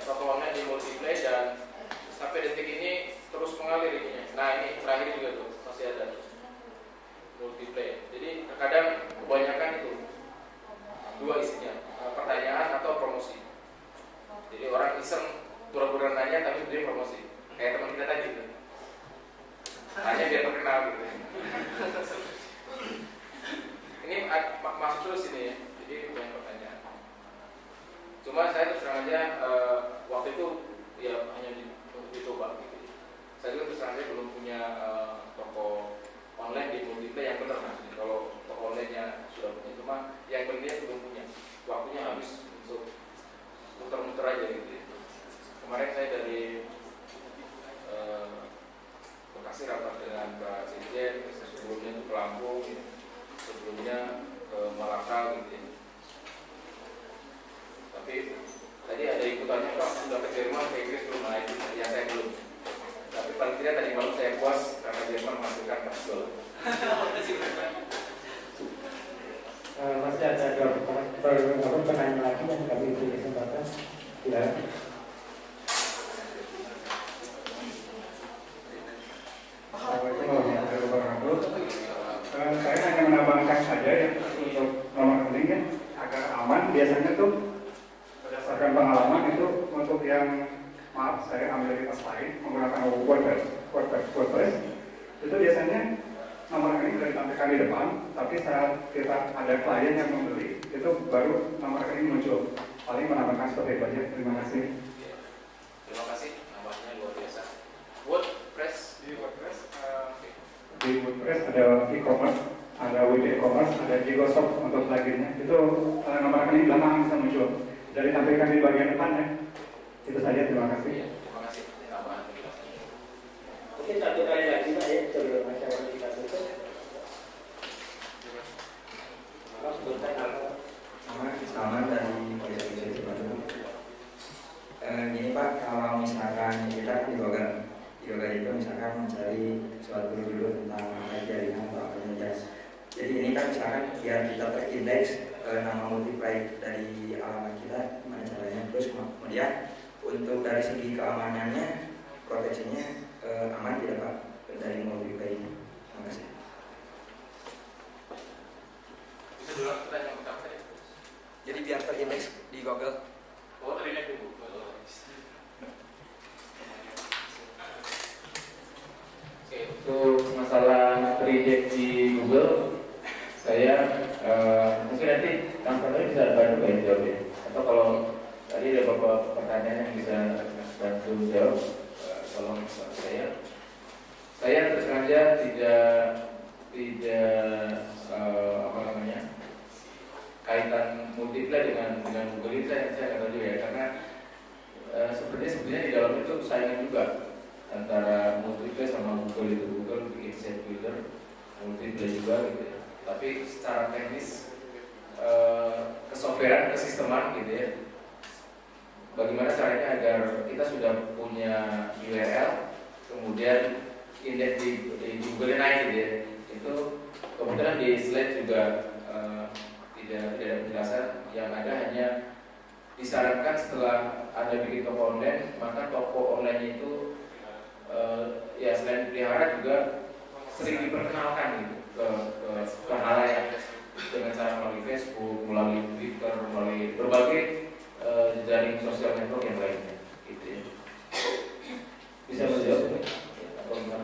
S3: Toko online di multiplay dan sampai detik ini terus mengalir ininya. Nah ini terakhir juga tuh masih ada multiplay. Jadi terkadang kebanyakan itu dua isinya, pertanyaan atau promosi. Jadi orang iseng pura-pura nanya tapi dia promosi. Kayak teman kita tadi gitu. Tanya biar terkenal gitu. Ini masuk terus ini ya. Jadi banyak pertanyaan. Cuma saya terus terang aja waktu itu ya hanya dicoba gitu. Saya juga terus terang aja belum punya toko online di multiplay yang benar maksudnya. Kalau toko online-nya sudah punya, cuma yang benar belum punya. Waktunya habis untuk muter-muter aja gitu. Kemarin saya dari Bekasi rapat dengan Pak Sekjen, sebelumnya itu ke Lampung gitu. sebelumnya ke Malaka gitu ya. Tapi tadi ada ikutannya Pak, sudah ke Jerman, ke Inggris belum, nah itu ya saya belum. Tapi paling tidak tadi malam saya puas karena Jerman menghasilkan 4 gol.
S5: Masih ada beberapa pertanyaan lagi yang kami beri kesempatan. Ya.
S10: Assalamualaikum warahmatullahi wabarakatuh. Saya hanya menambahkan saja ya untuk nomor rekening ya, agar aman. Biasanya tuh berdasarkan pengalaman itu untuk yang maaf saya ambil di tas lain menggunakan WordPress itu biasanya nomor rekening sudah ditampilkan di depan, tapi saat kita ada klien yang membeli itu baru nomor rekening muncul. Paling menambahkan seperti itu aja. Terima kasih.
S3: Terima kasih, namanya luar biasa. WordPress
S10: Di WordPress ada e-commerce, ada WD e-commerce, ada Jigoshop untuk pluginnya. Itu nomor rekening belakang bisa muncul. Dari tampilkan di bagian depan ya. Itu saja, terima kasih.
S3: Terima kasih. Tambahan penjelasannya.
S5: Mungkin satu kali lagi Pak ya sebelum acara kita tutup. Maaf sebutkan nama.
S11: Sama dari Polisi Bandung. Gini Pak, kalau misalkan kita di Google itu misalkan mencari suatu dulu tentang jaringan atau apa saja. Jadi ini kan misalkan biar kita terindeks nama multiply dari alamat kita, gimana caranya? Terus kemudian untuk dari segi keamanannya, proteksinya aman tidak Pak dari multiply ini? Terima kasih.
S3: Bisa dulu pertanyaan pertama tadi.
S11: Jadi biar terindeks di Google.
S3: Oh, terindeks di Google. Oke, untuk masalah terindeks di Google, saya mungkin nanti Kang Fadli bisa bantu jawab ya. Atau kalau tadi ada beberapa pertanyaan yang bisa bantu jawab, tolong saya. Saya terus saja tidak apa namanya kaitan multiply dengan Google ini saya nggak tahu juga ya, karena sebenarnya di dalam itu saingan juga antara multiply sama Google itu. Google bikin site builder, multiply juga gitu ya. Tapi secara teknis kesoftwarean, kesisteman gitu ya, bagaimana caranya agar kita sudah punya URL kemudian indeks di Google naik gitu ya. Itu kemudian di slide juga tidak ada penjelasan, yang ada hanya disarankan setelah Anda bikin toko online, maka toko online itu ya selain pelihara juga sering diperkenalkan gitu ke halayak dengan cara melalui Facebook, melalui Twitter, melalui berbagai jejaring sosial network yang lainnya gitu ya. Bisa menjawab atau enggak?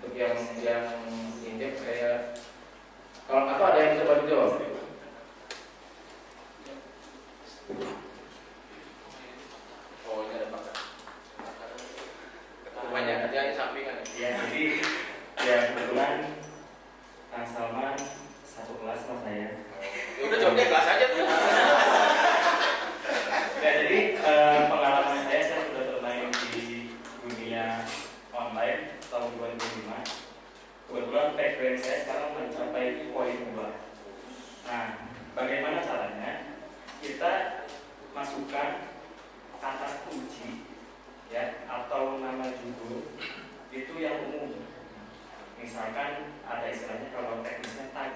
S3: Untuk yang indeks saya, kalau atau ada yang coba dijawab? Oh, ini ada pakar. Banyak ada yang sampingan.
S8: Ya, jadi ya kebetulan Kang Salman satu kelas sama saya.
S3: Ya udah jawabnya kelas aja tuh.
S8: Ya, jadi pengalaman saya sudah bermain di dunia online tahun 2005. Kebetulan background saya sekarang mencapai poin 2. Nah, bagaimana caranya? Kita masukkan kata kunci ya atau nama judul itu yang umum. Misalkan ada istilahnya kalau teknisnya tag.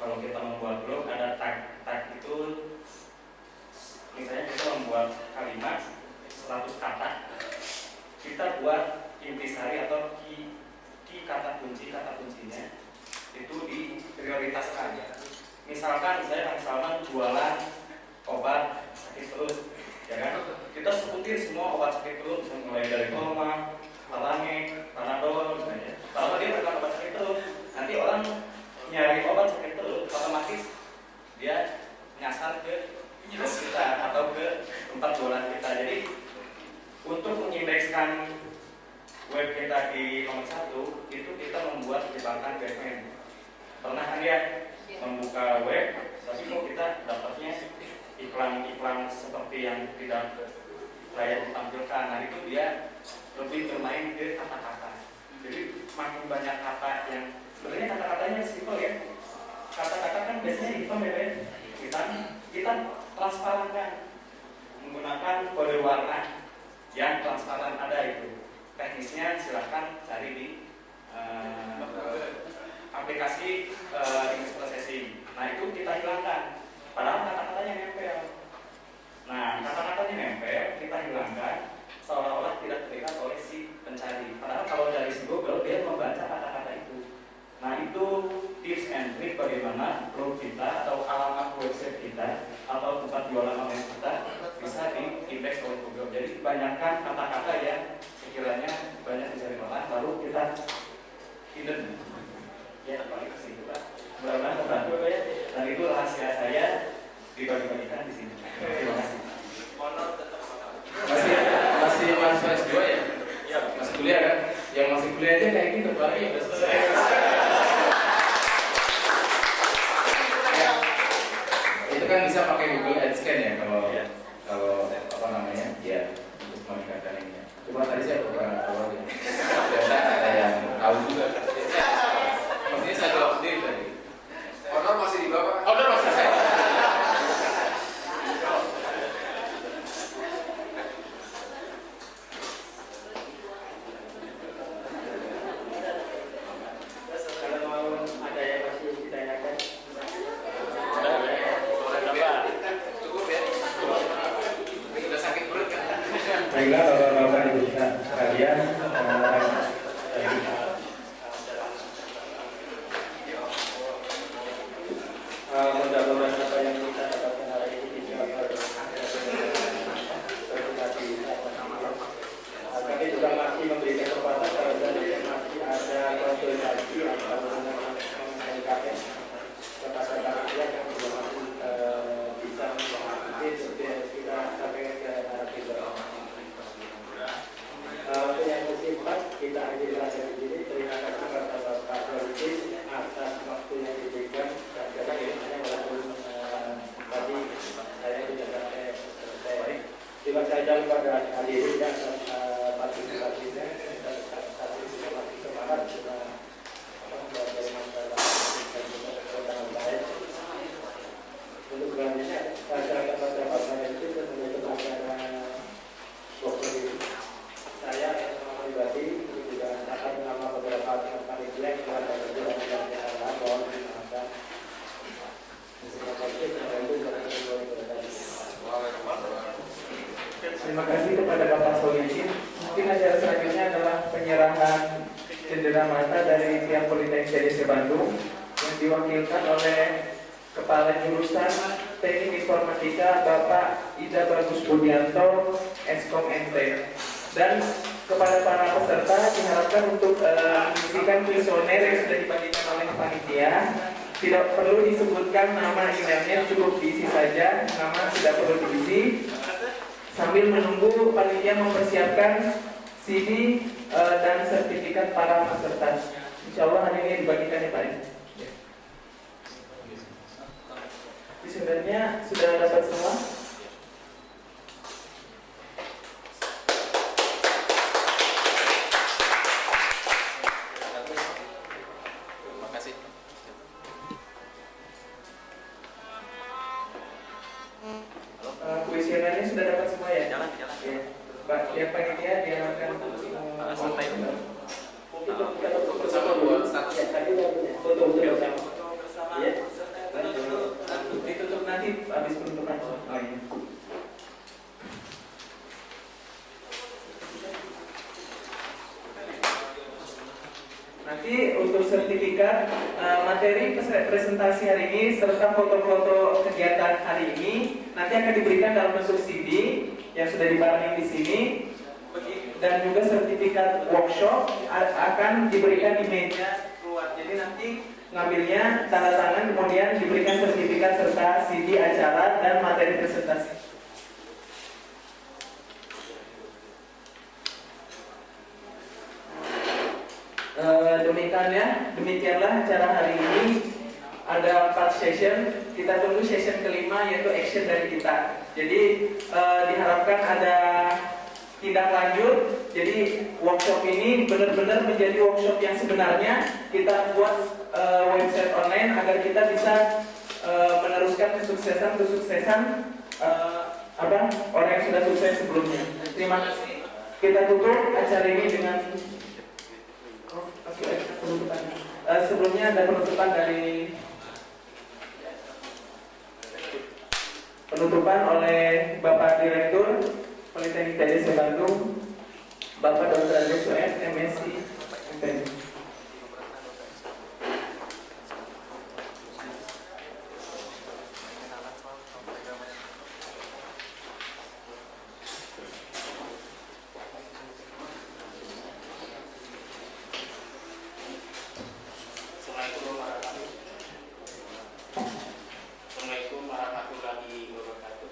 S8: Kalau kita membuat blog ada tag itu misalnya kita membuat kalimat 100 kata, kita buat intisari atau key kata kuncinya itu diprioritaskan. Misalkan saya Kang Salman jualan obat sakit perut, ya kan? Kita sebutin semua obat sakit perut, mulai dari koma, Palange, Panadol misalnya. Kalau dia bukan obat sakit perut, nanti orang nyari obat sakit perut, otomatis dia nyasar ke kita atau ke tempat jualan kita. Jadi untuk mengindekskan web kita di nomor 1 itu kita membuat jebakan Batman. Pernah kan ya membuka web, tapi kok kita dapatnya iklan-iklan seperti yang tidak layak ditampilkan. Nah itu dia lebih bermain ke kata-kata. Jadi makin banyak kata yang
S1: Sebenarnya kata-katanya simpel ya. Kata-kata kan biasanya hitam ya, kita transparankan menggunakan kode warna yang transparan ada itu. Teknisnya silahkan cari di aplikasi image processing. Nah itu kita hilangkan. Padahal kata-katanya nempel. Nah kata-katanya nempel kita hilangkan seolah-olah tidak terlihat oleh si pencari. Padahal kalau dari si Google dia membaca kata-kata itu. Nah itu tips and trick bagaimana root kita atau alamat website kita atau tempat jualan online kita bisa diindeks oleh Google. Jadi banyakkan kata-kata yang sekiranya banyak dicari orang, lalu kita hidden. Ya paling sih kita mudah-mudahan membantu ya. Dan itu rahasia saya dibagi-bagikan di sini. Terima kasih.
S3: Masih mahasiswa S2 ya? Iya, masih kuliah kan? Yang masih kuliah aja kayak gitu Pak, ya udah selesai. Itu kan bisa pakai Google Ads kan ya kalau apa namanya? Ya, untuk meningkatkan ini. Cuma tadi saya bukan tahu ya. Ternyata ada yang tahu juga. Maksudnya saya jawab sendiri tadi.
S7: Honor masih di bawah.
S3: Honor masih saya.
S5: Baiklah Bapak-Bapak Ibu sekalian, mudah-mudahan apa yang kita dapatkan hari ini bisa berkati. Kami juga masih memberi kesempatan kepada yang masih ada konsultasi atau mengenai kepada kalian yang belum masih bisa mengikuti seperti kita sampaikan ke narasumber. Untuk yang bersifat kita akhiri saja di sini. Terima kasih kepada Bapak Doris atas waktu yang diberikan. Dan hanya walaupun tadi saya tidak sampai selesai. Terima kasih kepada hadirin dan partisipasinya. Dan partisipasi semangat kita memberi masalah dan juga kewenangan baik. Untuk selanjutnya saya kepada Bapak Doris menutup acara waktu ini. Saya pribadi juga akan nama beberapa panitia yang telah berjalan dengan mohon dimaafkan. Terima kasih kepada Bapak Solihin. Mungkin acara selanjutnya adalah penyerahan cendera mata dari pihak Politeknik TDC Bandung yang diwakilkan oleh Kepala Jurusan Teknik Informatika Bapak Ida Bagus Budianto, Eskom NT. Dan kepada para peserta diharapkan untuk mengisikan kuesioner yang sudah dibagikan oleh panitia. Tidak perlu disebutkan nama emailnya, cukup diisi saja, nama tidak perlu diisi. Sambil menunggu panitia mempersiapkan CD dan sertifikat para peserta. Insya Allah hari ini dibagikan ya Pak. Sebenarnya sudah dapat semua. Kuesionernya sudah dapat semua ya? Jalan. Ya. Pak, yang panitia diharapkan sampai foto bersama buat status. Ya, tadi foto bersama. Ya. Ditutup nanti habis penutupan. Oh iya. Nanti untuk sertifikat materi presentasi hari ini serta foto-foto kegiatan hari ini nanti akan diberikan dalam bentuk CD yang sudah dibarengi di sini, dan juga sertifikat workshop akan diberikan di meja keluar. Jadi nanti ngambilnya tanda tangan, kemudian diberikan sertifikat serta CD acara dan materi presentasi. Demikianlah acara hari ini. Ada 4 session, kita tunggu session kelima yaitu action dari kita. Jadi diharapkan ada tindak lanjut. Jadi workshop ini benar-benar menjadi workshop yang sebenarnya. Kita buat website online agar kita bisa meneruskan kesuksesan orang yang sudah sukses sebelumnya. Terima kasih. Kita tutup acara ini dengan penutupan. Sebelumnya ada penutupan oleh Bapak Direktur Politeknik TDC Bandung, Bapak Dr. Agus Sued, MSc MPN.
S12: Assalamualaikum warahmatullahi wabarakatuh.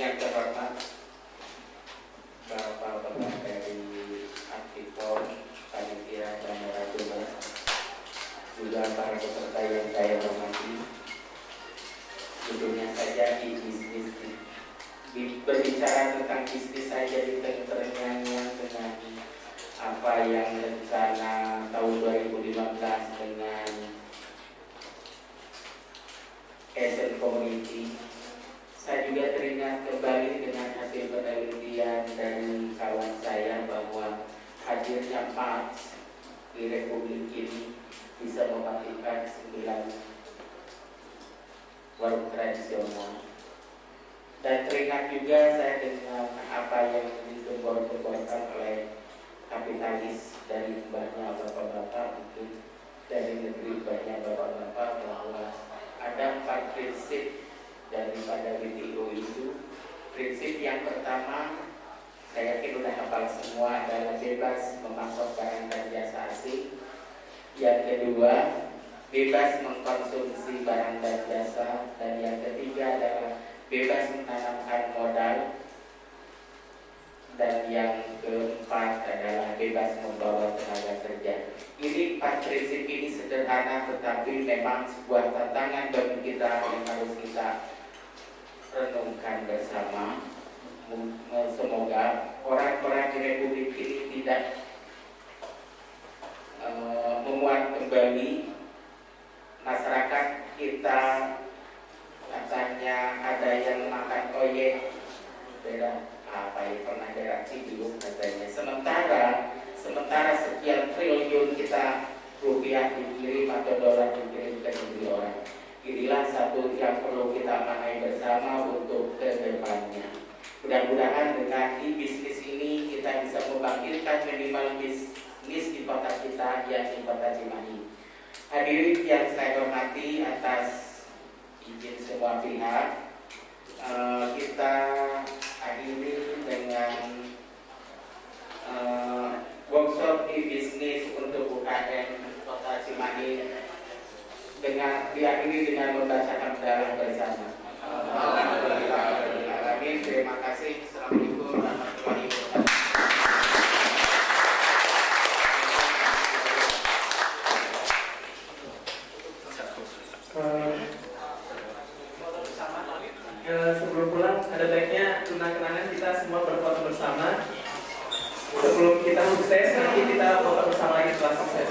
S8: Yang terhormat Bapak-bapak dari Aktifon, Panitia dan narasumber, juga para peserta yang saya hormati. Sebelumnya saja berbicara tentang bisnis saja di tengah-tengahnya dengan apa yang rencana tahun 2015 dengan Asian Community. Saya juga teringat kembali dengan hasil penelitian dari kawan saya bahwa hadirnya PAX di Republik ini bisa membangkitkan 9 warung tradisional. Dan teringat juga saya dengan apa yang digembor-gemborkan oleh kapitalis dari mbahnya bapak-bapak, mungkin dari negeri mbahnya bapak-bapak, bahwa ada 4 prinsip daripada WTO itu. Prinsip yang pertama, saya yakin udah hafal semua, adalah bebas memasok barang dan jasa asing. Yang kedua, bebas mengkonsumsi barang dan jasa. Dan yang ketiga adalah bebas menanamkan modal. Dan yang keempat adalah bebas membawa tenaga kerja. Ini 4 prinsip ini sederhana, tetapi memang sebuah tantangan bagi kita yang harus kita renungkan bersama. Semoga orang-orang di Republik ini tidak memuat kembali masyarakat kita. Katanya ada yang makan oyek, beda apa ya, pernah reaksi dulu katanya. Sementara sekian triliun kita rupiah dikirim atau dolar dikirim ke negeri orang. Inilah satu yang perlu kita maknai bersama untuk kedepannya. Mudah-mudahan dengan bisnis ini kita bisa membangkitkan minimal bisnis di kota kita, yakni Kota Cimahi. Hadirin yang saya hormati, atas izin semua pihak, kita akhiri dengan workshop e-bisnis untuk UKM Kota Cimahi diakhiri dengan membaca hamdalah bersama. Alhamdulillah. Terima kasih. Assalamualaikum warahmatullahi wabarakatuh.
S5: Sebelum pulang, ada baiknya kenang-kenangan kita semua berfoto bersama. Sebelum kita sukses, nanti kita foto bersama lagi setelah sukses.